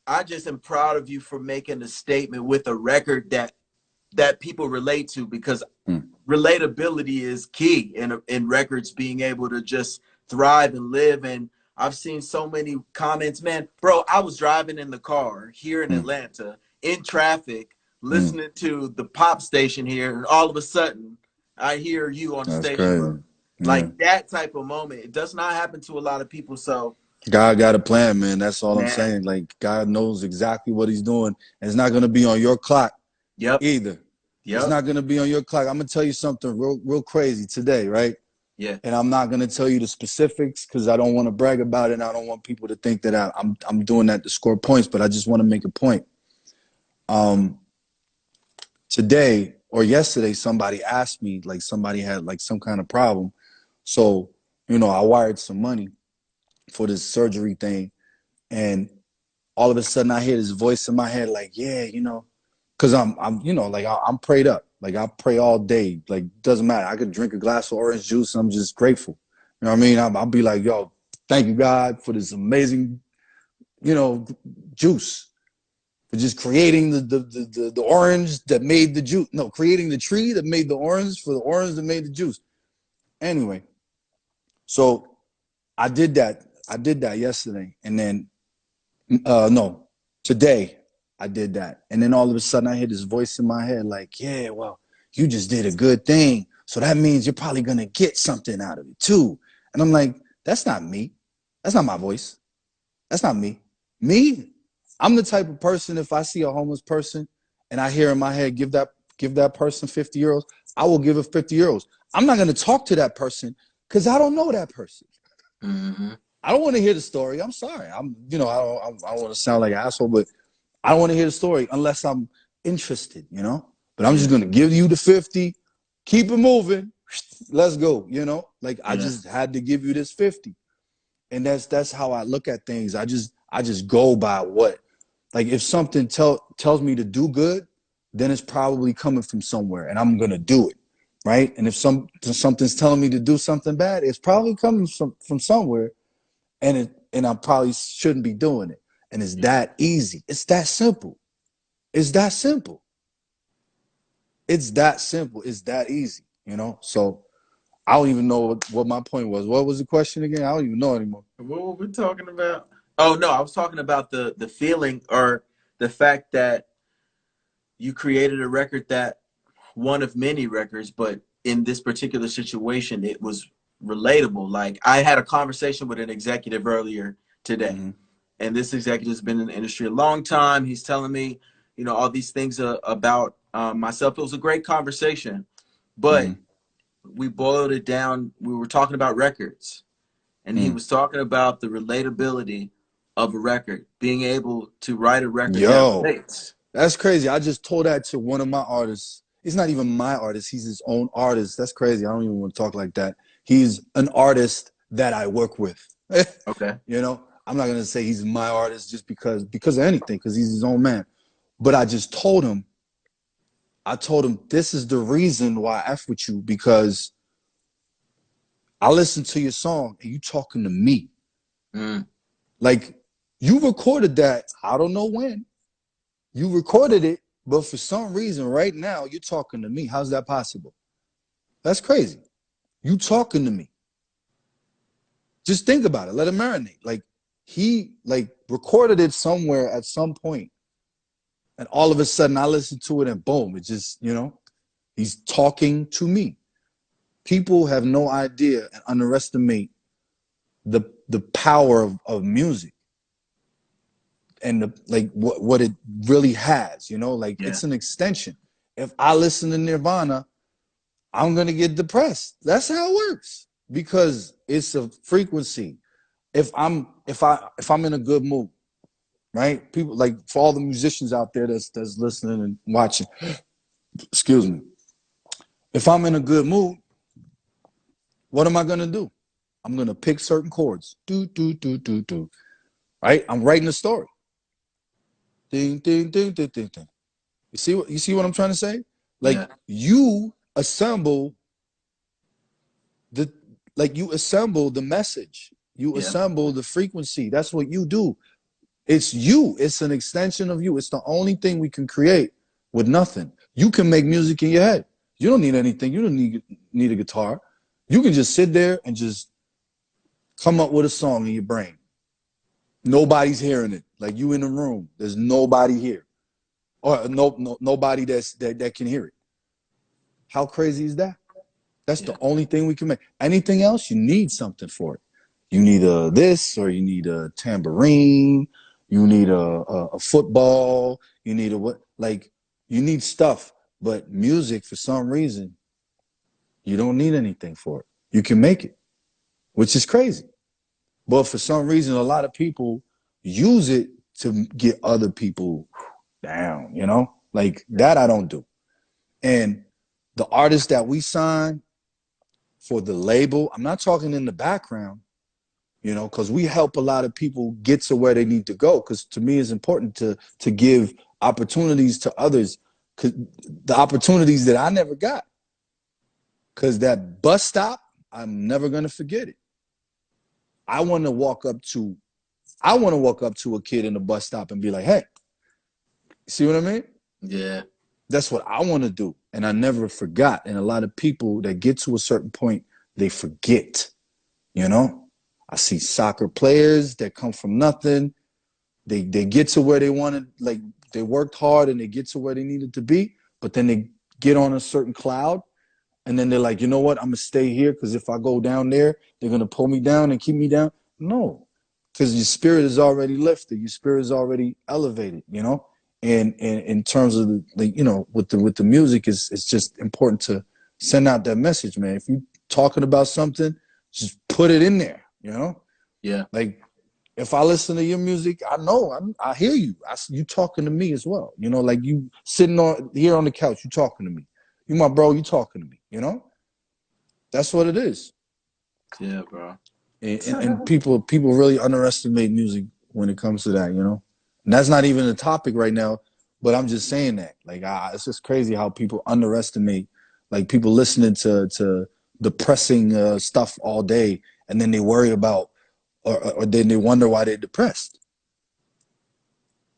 I just am proud of you for making a statement with a record that people relate to, because Mm, relatability is key in records being able to just thrive and live. And I've seen so many comments, man, bro, I was driving in the car here in mm, Atlanta in traffic, mm. listening to the pop station here, and all of a sudden I hear you on the That's station, bro. crazy. Yeah. Like that type of moment, it does not happen to a lot of people. So, God got a plan, man. That's all I'm man, saying. Like God knows exactly what He's doing. And it's not gonna be on your clock yep, either. It's yep, not gonna be on your clock. I'm gonna tell you something real crazy today, right? yeah, And I'm not gonna tell you the specifics because I don't want to brag about it. And I don't want people to think that I'm doing that to score points. But I just want to make a point. Um, Today or yesterday, somebody asked me, like somebody had like some kind of problem. So, you know, I wired some money for this surgery thing, and all of a sudden I hear this voice in my head like, yeah, you know, because you know, like I'm prayed up. Like I pray all day. Like doesn't matter. I could drink a glass of orange juice, and I'm just grateful. You know what I mean? I'll be like, yo, thank you God for this amazing, you know, juice. For just creating the orange that made the juice. No, creating the tree that made the orange for the orange that made the juice. Anyway, so I did that. I did that yesterday, and then no, today I did that. And then all of a sudden I hear this voice in my head like, yeah, well, you just did a good thing. So that means you're probably going to get something out of it too. And I'm like, that's not me. That's not my voice. That's not me. Me, I'm the type of person, if I see a homeless person and I hear in my head, give that person 50 euros, I will give it 50 euros. I'm not going to talk to that person because I don't know that person. mm-hmm. I don't want to hear the story. I'm sorry. You know, I don't want to sound like an asshole, but I don't want to hear the story unless I'm interested, you know? But I'm just Yeah, going to give you the 50, keep it moving. Let's go, you know? Like I yeah, just had to give you this 50. And that's how I look at things. I just go by what, like if something tells me to do good, then it's probably coming from somewhere and I'm going to do it. Right? And if something's telling me to do something bad, it's probably coming from somewhere, and I probably shouldn't be doing it. And it's yeah. that easy. It's that simple. It's that simple. It's that simple. It's that easy. You know. So I don't even know what my point was. What was the question again? I don't even know anymore. What were we talking about? Oh no, I was talking about the feeling, or the fact that you created a record, that one of many records, but in this particular situation, it was relatable. Like, I had a conversation with an executive earlier today, Mm-hmm. and this executive has been in the industry a long time. He's telling me, you know, all these things about myself. It was a great conversation, but we boiled it down. We were talking about records, and he was talking about the relatability of a record, being able to write a record that Yo, relates. that's crazy. I just told that to one of my artists. He's not even my artist. He's his own artist. That's crazy. I don't even want to talk like that. He's an artist that I work with. Okay. You know, I'm not gonna say he's my artist just because of anything, because he's his own man. But I just told him, this is the reason why I F with you, because I listen to your song and you talking to me. Like, you recorded that, I don't know when. You recorded it, but for some reason right now you're talking to me. How's that possible? That's crazy. You talking to me. Just think about it. Let it marinate. Like, he recorded it somewhere at some point, and all of a sudden I listened to it and boom, it just, you know, he's talking to me. People have no idea and underestimate the power of music and what it really has, you know, like it's an extension. If I listen to Nirvana, I'm gonna get depressed. That's how it works, because it's a frequency. If I'm in a good mood, right? People, like, for all the musicians out there that's listening and watching, excuse me. If I'm in a good mood, what am I gonna do? I'm gonna pick certain chords. Do do do do do. Right? I'm writing a story. Ding ding ding ding ding ding. You see what I'm trying to say? Like, you assemble the message. You assemble the frequency. That's what you do. It's you. It's an extension of you. It's the only thing we can create with nothing. You can make music in your head. You don't need anything. You don't need a guitar. You can just sit there and just come up with a song in your brain. Nobody's hearing it. Like, you in the room. There's nobody here. Or nobody that can hear it. How crazy is that? That's the only thing we can make. Anything else, you need something for it. You need a this, or you need a tambourine. You need a football. You need a what? Like, you need stuff. But music, for some reason, you don't need anything for it. You can make it, which is crazy. But for some reason, a lot of people use it to get other people down, you know? Like, that I don't do. And the artists that we sign for the label, I'm not talking in the background, you know, because we help a lot of people get to where they need to go. Because to me, it's important to give opportunities to others, because the opportunities that I never got. Because that bus stop, I'm never going to forget it. I want to walk up to a kid in the bus stop and be like, hey, see what I mean? Yeah. That's what I want to do. And I never forgot. And a lot of people that get to a certain point, they forget, you know? I see soccer players that come from nothing. They get to where they wanted, like, they worked hard and they get to where they needed to be, but then they get on a certain cloud, and then they're like, you know what? I'm going to stay here, because if I go down there, they're going to pull me down and keep me down. No, because your spirit is already lifted. Your spirit is already elevated, you know? And in terms of the you know, with the music, it's just important to send out that message, man. If you talking about something, just put it in there, you know? Yeah. Like, if I listen to your music, I know I hear you. You talking to me as well, you know? Like, you sitting here on the couch, you talking to me. You my bro, you talking to me, you know? That's what it is. Yeah, bro. And people really underestimate music when it comes to that, you know? And that's not even a topic right now, but I'm just saying that. Like, it's just crazy how people underestimate, like, people listening to depressing stuff all day, and then they worry about, or then they wonder why they're depressed.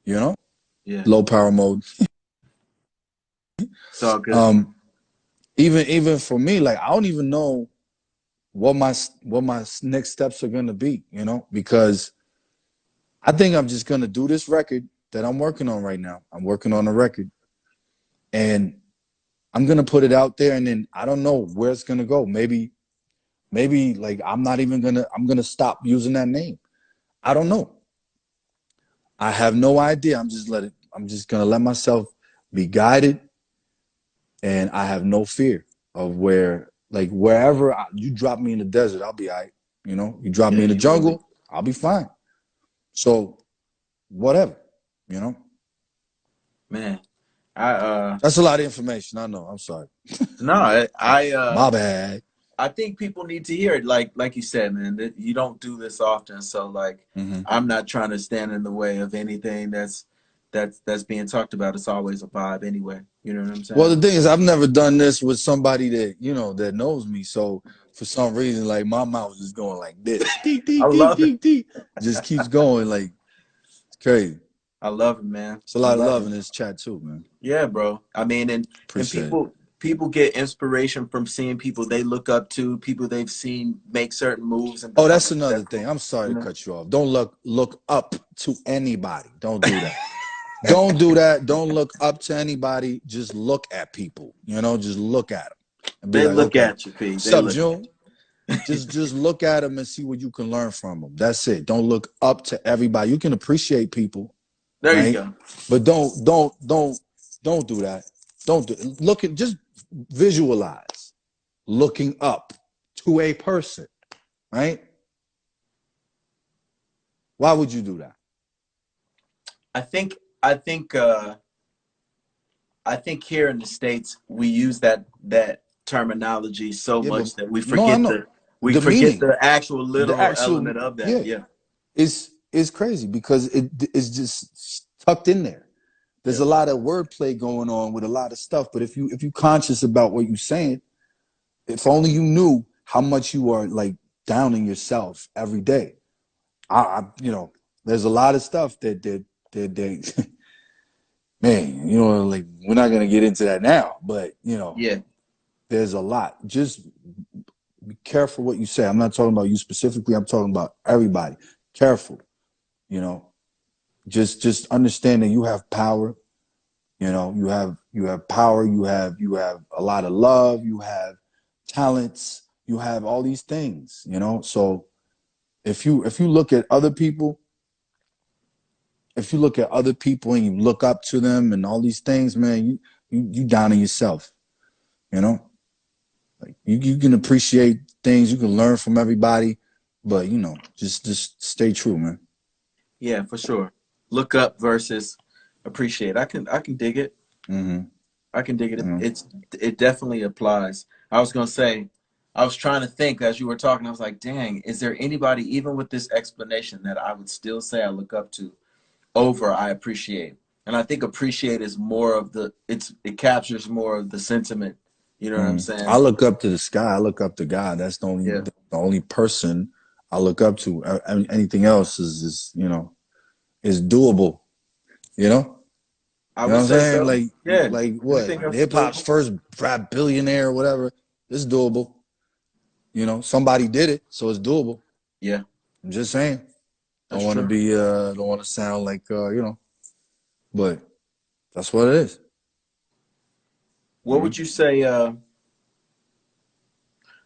You know? Yeah. Low power mode. It's all good. Even for me, like, I don't even know what my next steps are gonna be, you know, because I think I'm just gonna do this record that I'm working on right now. I'm working on a record, and I'm gonna put it out there, and then I don't know where it's gonna go. Maybe like, I'm gonna stop using that name. I don't know. I have no idea. I'm just gonna let myself be guided, and I have no fear of wherever you drop me in the desert, I'll be all right. You know, you drop me in the you will be. jungle, I'll be fine. So whatever, you know. Man, I That's a lot of information. I know. I'm sorry. no, My bad. I think people need to hear it. Like you said, man, that you don't do this often. So like, I'm not trying to stand in the way of anything that's being talked about. It's always a vibe anyway. You know what I'm Well, saying? the thing is, I've never done this with somebody that, you know, that knows me. So for some reason, like my mouth is going like this. Deek, I deek, deek, love it. deek, deek. Just keeps going. Like, it's crazy. I love it, man. It's a I lot of love love it. in this chat too, man. Yeah, bro. I mean, and Appreciate it. people get inspiration from seeing people they look up to, people they've seen make certain moves and Oh, become that's another thing. successful. I'm sorry You to know? cut you off. Don't look up to anybody. Don't do that. Don't do that. Don't look up to anybody. Just look at people. You know, just look at them and be They like, look okay, at you, P. what's They up, look at June? Just look at them and see what you can learn from them. That's it. Don't look up to everybody. You can appreciate people, There you right? go. But don't do that. Don't do look at just visualize looking up to a person, right? Why would you do that? I think I think I think here in the States we use that terminology so Yeah, but much that we no, I forget know we the forget meaning, the actual the literal actual, element of that. yeah, Yeah. is crazy because it's just tucked in there. There's Yeah. a lot of wordplay going on with a lot of stuff, but if you conscious about what you're saying, if only you knew how much you are like downing yourself every day. You know, there's a lot of stuff that man, you know, like we're not gonna get into that now, but you know, Yeah. there's a lot. Just be careful what you say. I'm not talking about you specifically. I'm talking about everybody. Careful, you know. Just understand that you have power. You know, you have power. You have a lot of love. You have talents. You have all these things. You know, so if you look at other people, if you look at other people and you look up to them and all these things, man, you down on yourself. You know, like you can appreciate things, you can learn from everybody, but you know, just stay true, man. Yeah, for sure. Look up versus appreciate. I can dig it. Mm-hmm. I can dig it. You know? It definitely applies. I was gonna say, I was trying to think as you were talking. I was like, dang, is there anybody even with this explanation that I would still say I look up to over I appreciate? And I think appreciate is more of it captures more of the sentiment. You know what I'm I saying? look up to the sky. I look up to God. That's Yeah. the only person I look up to. Anything else is you know is doable. You know, I you know would what I'm say saying? so. Yeah. Like what Anything else is hip hop's doable? first rap billionaire or whatever. It's doable. You know, somebody did it, so it's doable. Yeah, I'm just saying. that's true. Don't want to sound like you know, but that's what it is. You What know. would you say?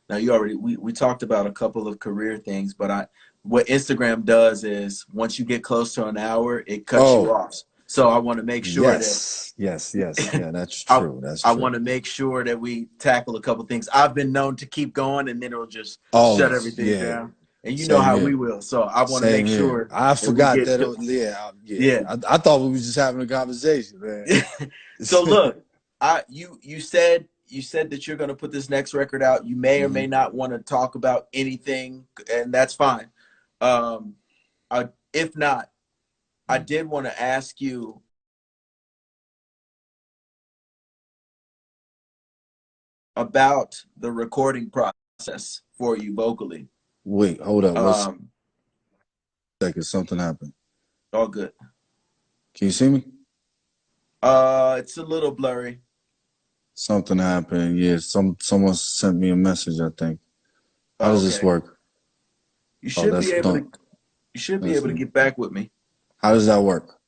Now you already we talked about a couple of career things, but what Instagram does is once you get close to an hour, it cuts you Oh, off. So I want to make sure that yes. Yeah, that's I true. That's I true. want to make sure that we tackle a couple things. I've been known to keep going and then it'll just shut Always, everything yeah. down. And you know Same how we here. will. So I want to Same make here. sure I that we forgot get that. to Yeah. yeah. I thought we was just having a conversation, man. So look, you said that you're going to put this next record out. You may or may hmm not want to talk about anything, and that's fine. Um, if not, I did want to ask you about the recording process for you vocally. Wait, hold up. What's Um, second? Something happened. all good. Can you see me? It's a little blurry. Something happened. Yeah, someone sent me a message, I think. How Oh, does this okay. work? You Oh, should be that's able to. don't. You should be That's able to get back with me. how does that work?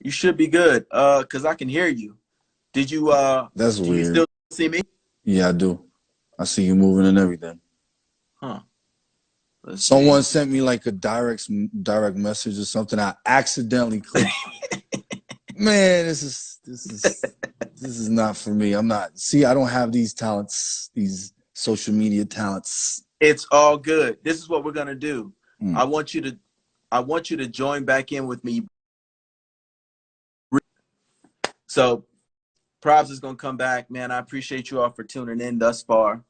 You should be good. Cause I can hear you. Did you? That's Do you weird. still see me? Yeah, I do. I see you moving and everything. Huh. Let's see. Someone sent me like a direct message or something. I accidentally clicked Man, this is not for me. I'm not. See, I don't have these talents, these social media talents. It's all good. This is what we're gonna do. Mm. I want you to join back in with me. So Probz is gonna come back, man. I appreciate you all for tuning in thus far.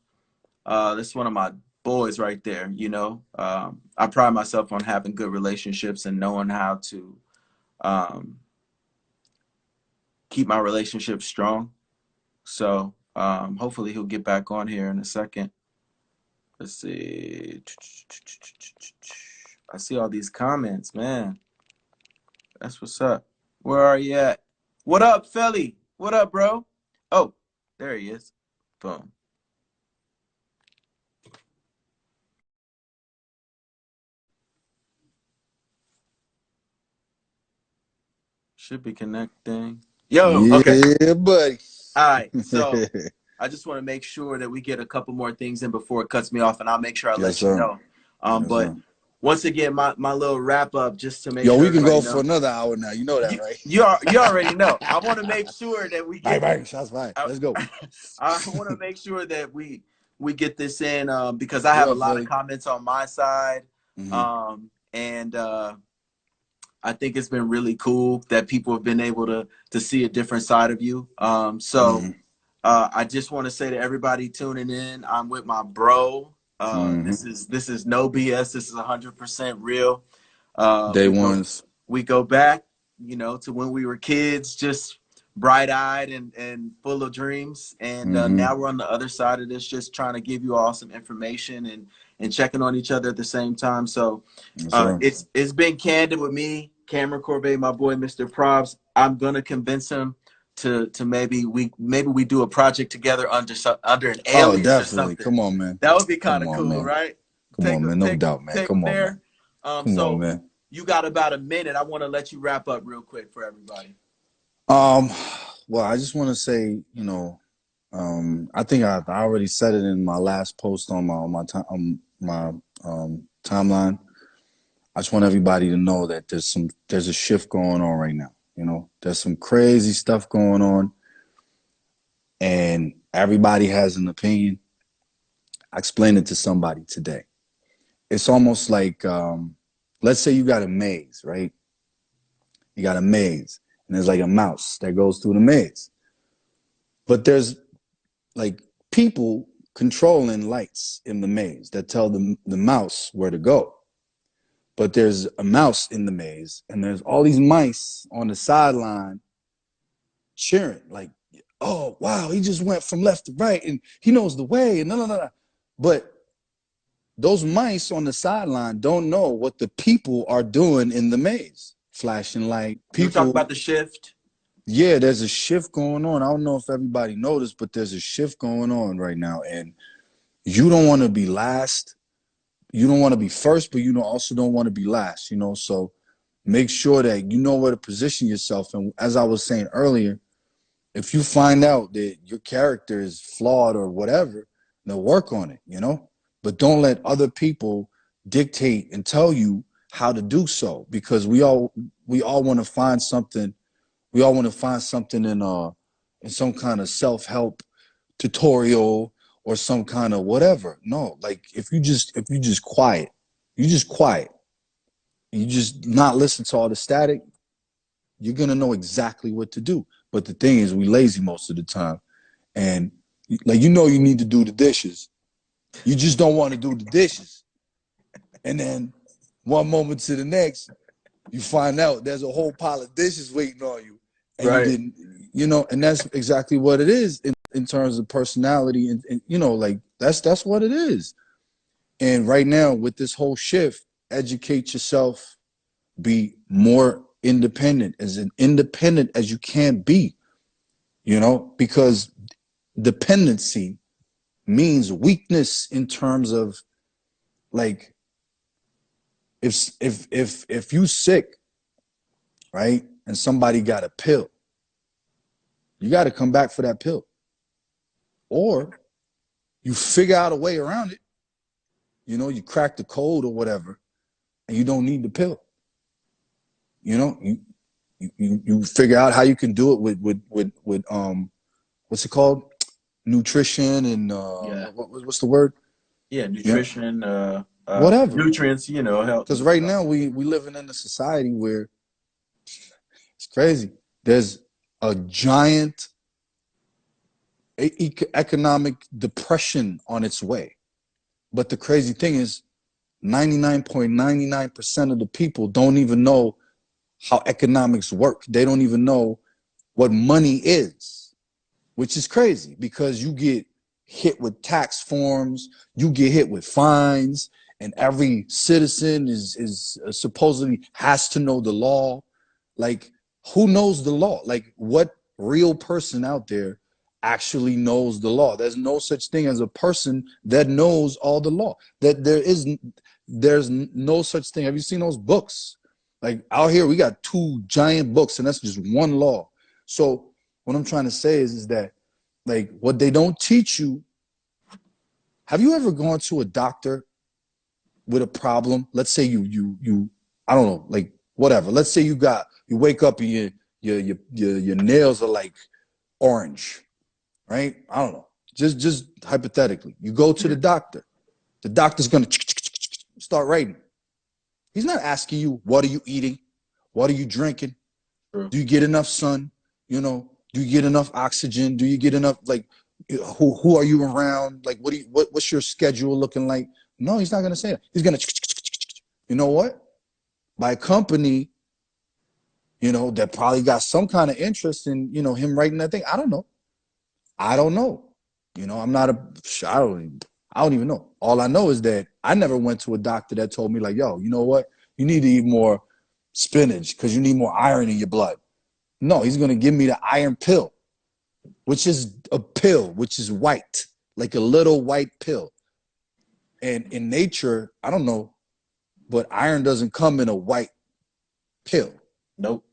This is one of my boys right there. You know, I pride myself on having good relationships and knowing how to keep my relationships strong. So hopefully he'll get back on here in a second. Let's see. I see all these comments, man. That's what's up. Where are you at? What up, Felly? What up, bro? Oh, there he is. Boom. Should be connecting. Yo, okay. Yeah, buddy. All right. So I just want to make sure that we get a couple more things in before it cuts me off, and I'll make sure I Yes, let you sir. know. Yes, But sir. once again, my little wrap up just to make Yo, sure we can go know. for another hour now. You know that, right? You already know. I want to make sure that we get. Bang, shots fired. Let's go. I want to make sure that we get this in because I have a lot of comments on my side, and I think it's been really cool that people have been able to see a different side of you. I just want to say to everybody tuning in, I'm with my bro. This is no BS. This is 100% real. Day ones. We go back, you know, to when we were kids, just bright-eyed and full of dreams. And now we're on the other side of this, just trying to give you all some information and checking on each other at the same time. So it's been candid with me, Kameron, Corvet, my boy, Mr. Probz. I'm gonna convince him to maybe we do a project together under an alias or something. Come on, man. That would be kind of cool, man. Right? Come on, man. No doubt, man. Come on, man. Come on, man. You got about a minute. I want to let you wrap up real quick for everybody. Well, I just want to say, you know, I think I already said it in my last post on my timeline. I just want everybody to know that there's a shift going on right now. You know, there's some crazy stuff going on, and everybody has an opinion. I explained it to somebody today. It's almost like, let's say you got a maze, right? You got a maze, and there's like a mouse that goes through the maze. But there's like people controlling lights in the maze that tell the mouse where to go. But there's a mouse in the maze, and there's all these mice on the sideline cheering, like, oh, wow, he just went from left to right, and he knows the way, and no. But those mice on the sideline don't know what the people are doing in the maze. Flashing light. People, you talk about the shift? Yeah, there's a shift going on. I don't know if everybody noticed, but there's a shift going on right now, and you don't want to be last. You don't want to be first, but you also don't want to be last, you know? So make sure that you know where to position yourself. And as I was saying earlier, if you find out that your character is flawed or whatever, then work on it, you know? But don't let other people dictate and tell you how to do so, because we all want to find something. We all want to find something in some kind of self-help tutorial or some kind of whatever. No, like if you just quiet, you just not listen to all the static, you're gonna know exactly what to do. But the thing is, we lazy most of the time, and like, you know, you need to do the dishes, you just don't want to do the dishes, and then one moment to the next, you find out there's a whole pile of dishes waiting on you, and you didn't, you know. And that's exactly what it is in terms of personality, and you know, like that's what it is. And right now with this whole shift, educate yourself, be more independent as you can be, you know, because dependency means weakness in terms of, like, if you sick, right, and somebody got a pill, you got to come back for that pill, or you figure out a way around it. You know, you crack the code or whatever, and you don't need the pill. You know, You figure out how you can do it with what's it called? Nutrition and Yeah. what's the word? Yeah. Yeah, Nutrition, whatever. nutrients, you know, health. Because right now we living in a society where it's crazy. There's a giant economic depression on its way. But the crazy thing is, 99.99% of the people don't even know how economics work. They don't even know what money is, which is crazy because you get hit with tax forms, you get hit with fines, and every citizen is supposedly has to know the law. Like, who knows the law? Like, what real person out there actually knows the law? There's no such thing as a person that knows all the law. There's no such thing. Have you seen those books? Like, out here, we got 2 giant books, and that's just one law. So what I'm trying to say is that, like, what they don't teach you. Have you ever gone to a doctor with a problem? Let's say you I don't know, like, whatever. Let's say you wake up and your nails are like orange, right? I don't know. Just hypothetically, you go to the doctor. The doctor's gonna start writing. He's not asking you, what are you eating? What are you drinking? True. Do you get enough sun? You know, do you get enough oxygen? Do you get enough, like, who are you around? Like, what's your schedule looking like? No, he's not gonna say that. He's gonna, you know what? By a company, you know, that probably got some kind of interest in, you know, him writing that thing. I don't know. I don't know. You know, I'm not a, I don't even know. All I know is that I never went to a doctor that told me, like, yo, you know what? You need to eat more spinach because you need more iron in your blood. No, he's going to give me the iron pill, which is a pill, which is white, like a little white pill. And in nature, I don't know, but iron doesn't come in a white pill. Nope.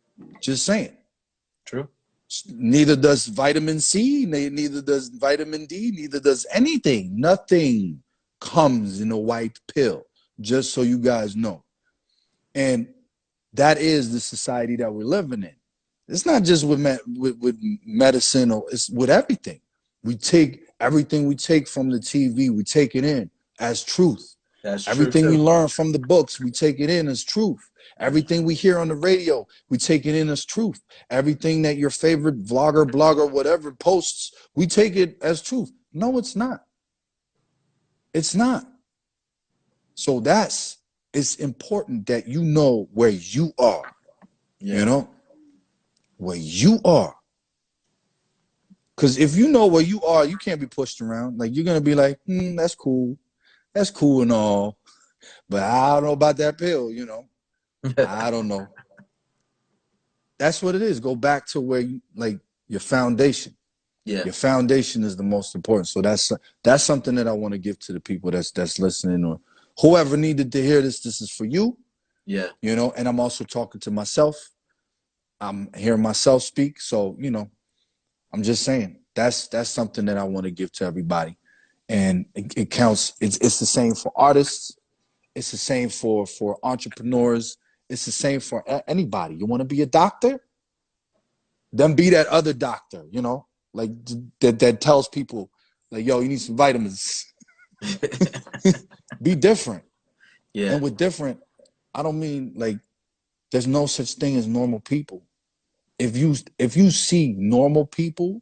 Just saying. True. Neither does vitamin C, neither does vitamin D, neither does anything. Nothing comes in a white pill, just so you guys know. And that is the society that we're living in. It's not just with medicine, or it's with everything. We take everything we take from the TV, we take it in as truth. That's true Everything we too. learn from the books, we take it in as truth. Everything we hear on the radio, we take it in as truth. Everything that your favorite vlogger, blogger, whatever posts, we take it as truth. No, it's not. It's not. So it's important that you know where you are. Yeah. You know, where you are. Because if you know where you are, you can't be pushed around. Like, you're going to be like, that's cool. That's cool and all. But I don't know about that pill, you know. I don't know. That's what it is. Go back to where you, like, your foundation. Yeah. Your foundation is the most important. So that's something that I want to give to the people that's listening, or whoever needed to hear this. This is for you. Yeah. You know, and I'm also talking to myself. I'm hearing myself speak. So, you know, I'm just saying that's something that I want to give to everybody. And it counts. It's the same for artists. It's the same for entrepreneurs. It's the same for anybody. You want to be a doctor? Then be that other doctor, you know, like that tells people, like, yo, you need some vitamins. Be different. Yeah. And with different, I don't mean like there's no such thing as normal people. If you see normal people,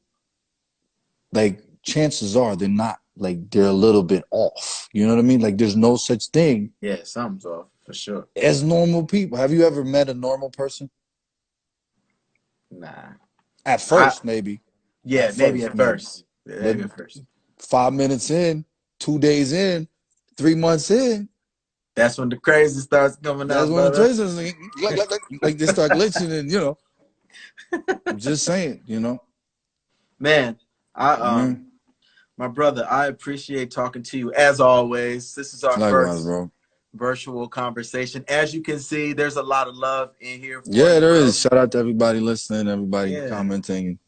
like, chances are they're not, like, they're a little bit off. You know what I mean? Like, there's no such thing Yeah. Something's off for sure. as normal people. Have you ever met a normal person? Nah. At first, maybe. Yeah. Maybe at first. But Maybe at first. 5 minutes in, 2 days in, 3 months in, That's when the crazy starts coming that's out, when the brother. traces like they start glitching, and, you know. I'm just saying, you know. Man, Mm-hmm. my brother, I appreciate talking to you as always. This is our Likewise, first bro. virtual conversation. As you can see, there's a lot of love in here for Yeah, you, there bro. is. Shout out to everybody listening, everybody Yeah. commenting.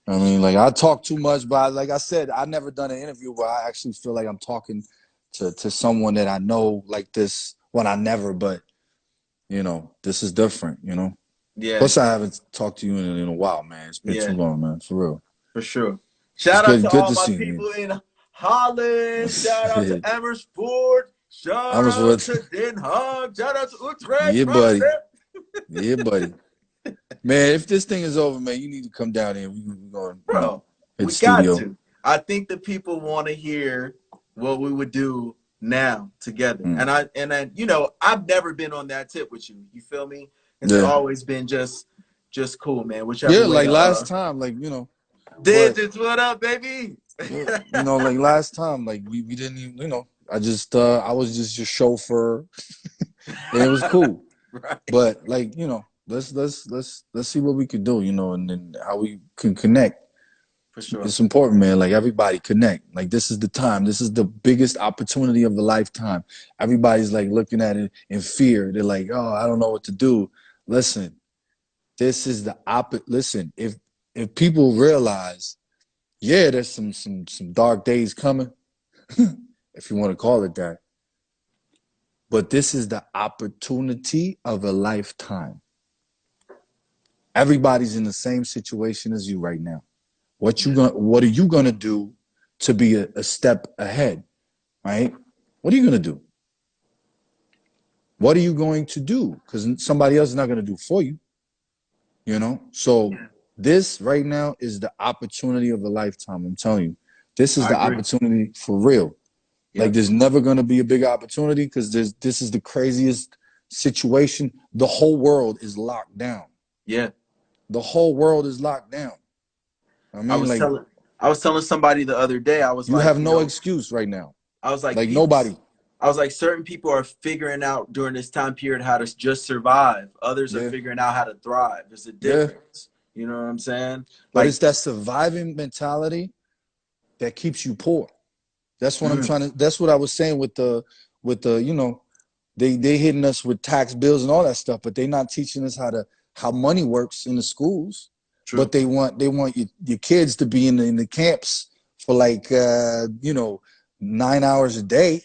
I mean, like, I talk too much, but like I said, I never done an interview where I actually feel like I'm talking to someone that I know like this. Well, I never, but, you know, this is different, you know. Yeah. Plus, I haven't talked to you in a while, man. It's been too Yeah. long, man. For real. For sure. It's Shout out good. to Good all to my see you, people in Holland. Shout out to man. Amersfoort. I Shout was out with. to Den Haag. Shout out to Utrecht. Yeah, buddy. Rotterdam. Yeah, buddy. Man, if this thing is over, man, you need to come down here. We're going, Bro, hit the we got studio. to. I think the people want to hear what we would do now together. Mm. And then, you know, I've never been on that tip with you. You feel me? It's Yeah. always been just cool, man. Whichever Yeah, way like to last time, but digits, what up, baby? like last time, like we didn't even, I was just your chauffeur, and it was cool. Right. But like, let's see what we could do, and then how we can connect. For sure. It's important, man. Like everybody connect. Like this is the time. This is the biggest opportunity of a lifetime. Everybody's like looking at it in fear. They're like, oh, I don't know what to do. Listen, this is the listen, if people realize, yeah, there's some dark days coming, if you want to call it that. But this is the opportunity of a lifetime. Everybody's in the same situation as you right now. What are you gonna do to be a step ahead? Right? What are you gonna do? What are you going to do? Because somebody else is not gonna do for you. So this right now is the opportunity of a lifetime. I'm telling you, this is I the agree. opportunity for real. Yep. Like there's never going to be a big opportunity because this is the craziest situation. The whole world is locked down. Yeah. The whole world is locked down. I I mean, was like telling somebody the other day, I was you like, have no excuse right now. I was like, Like people, nobody. I was like, certain people are figuring out during this time period how to just survive. Others are Yeah. figuring out how to thrive. There's a Yeah. difference. You know what I'm saying? But Like, it's that surviving mentality that keeps you poor. That's what I'm trying to. That's what I was saying with the they hitting us with tax bills and all that stuff, but they're not teaching us how money works in the schools. true. But they want your kids to be in the camps for like 9 hours a day,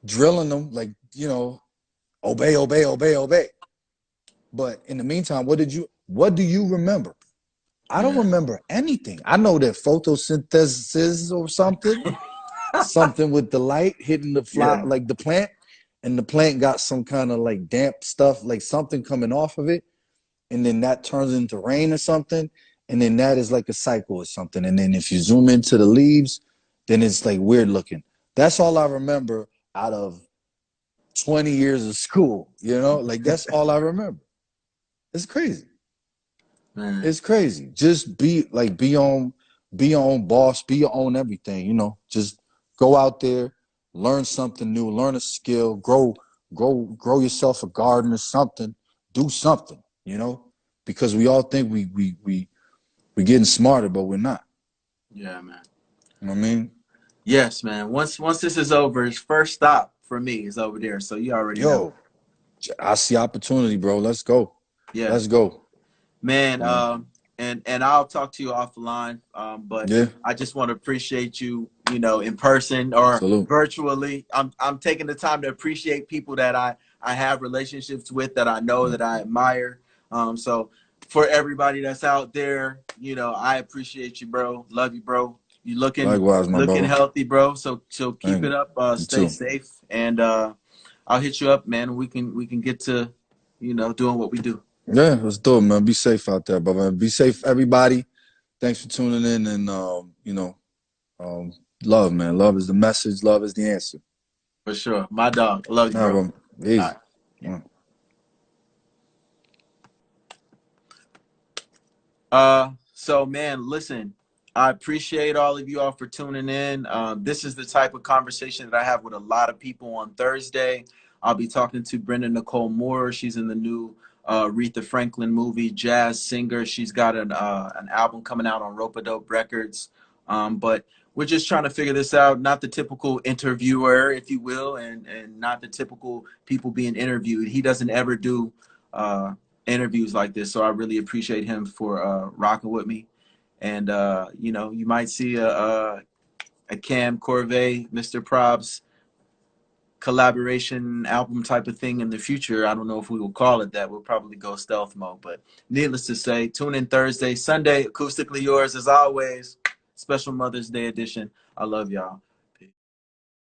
drilling them like obey, obey, obey, obey. But in the meantime, what do you remember? I don't Yeah. remember anything. I know that photosynthesis or something with the light hitting the Yeah. flower, like the plant, and the plant got some kind of like damp stuff, like something coming off of it, and then that turns into rain or something, and then that is like a cycle or something. And then if you zoom into the leaves, then it's like weird looking. That's all I remember out of 20 years of school, like that's all I remember. It's crazy. Man. It's crazy. Just be your own boss, be your own everything, Just go out there, learn something new, learn a skill, grow yourself a garden or something, do something, Because we all think we're getting smarter, but we're not. Yeah, man. You know what I mean? Yes, man. Once this is over, his first stop for me is over there. So you already know. Yo, I see opportunity, bro. Let's go. Yeah. Let's go. Man, Yeah. and I'll talk to you offline. But Yeah. I just want to appreciate you, in person or Salute. virtually. I'm taking the time to appreciate people that I have relationships with, that I know, that I admire. So for everybody that's out there, I appreciate you, bro. Love you, bro. You Likewise, my looking brother. healthy, bro. So keep Thank it you. up. You Stay too. safe, and I'll hit you up, man. We can get to, doing what we do. Yeah, let's do it, man. Be safe out there, brother. Be safe, everybody. Thanks for tuning in, and um, love, man. Love is the message. Love is the answer. For sure. My dog. I love you, All bro. right, bro. Easy. All right. Yeah. So man, listen, I appreciate all of you all for tuning in. This is the type of conversation that I have with a lot of people on Thursday. I'll be talking to Brenda Nicole Moore. She's in the new Aretha Franklin movie, jazz singer. She's got an album coming out on Rope-A-Dope Records. But we're just trying to figure this out. Not the typical interviewer, if you will, and not the typical people being interviewed. He doesn't ever do interviews like this, so I really appreciate him for rocking with me. And you might see a Cam Corvet, Mr. Probz, collaboration album type of thing in the future. I don't know if we will call it that. We'll probably go stealth mode. But needless to say, tune in Thursday, Sunday, acoustically yours as always. Special Mother's Day edition. I love y'all.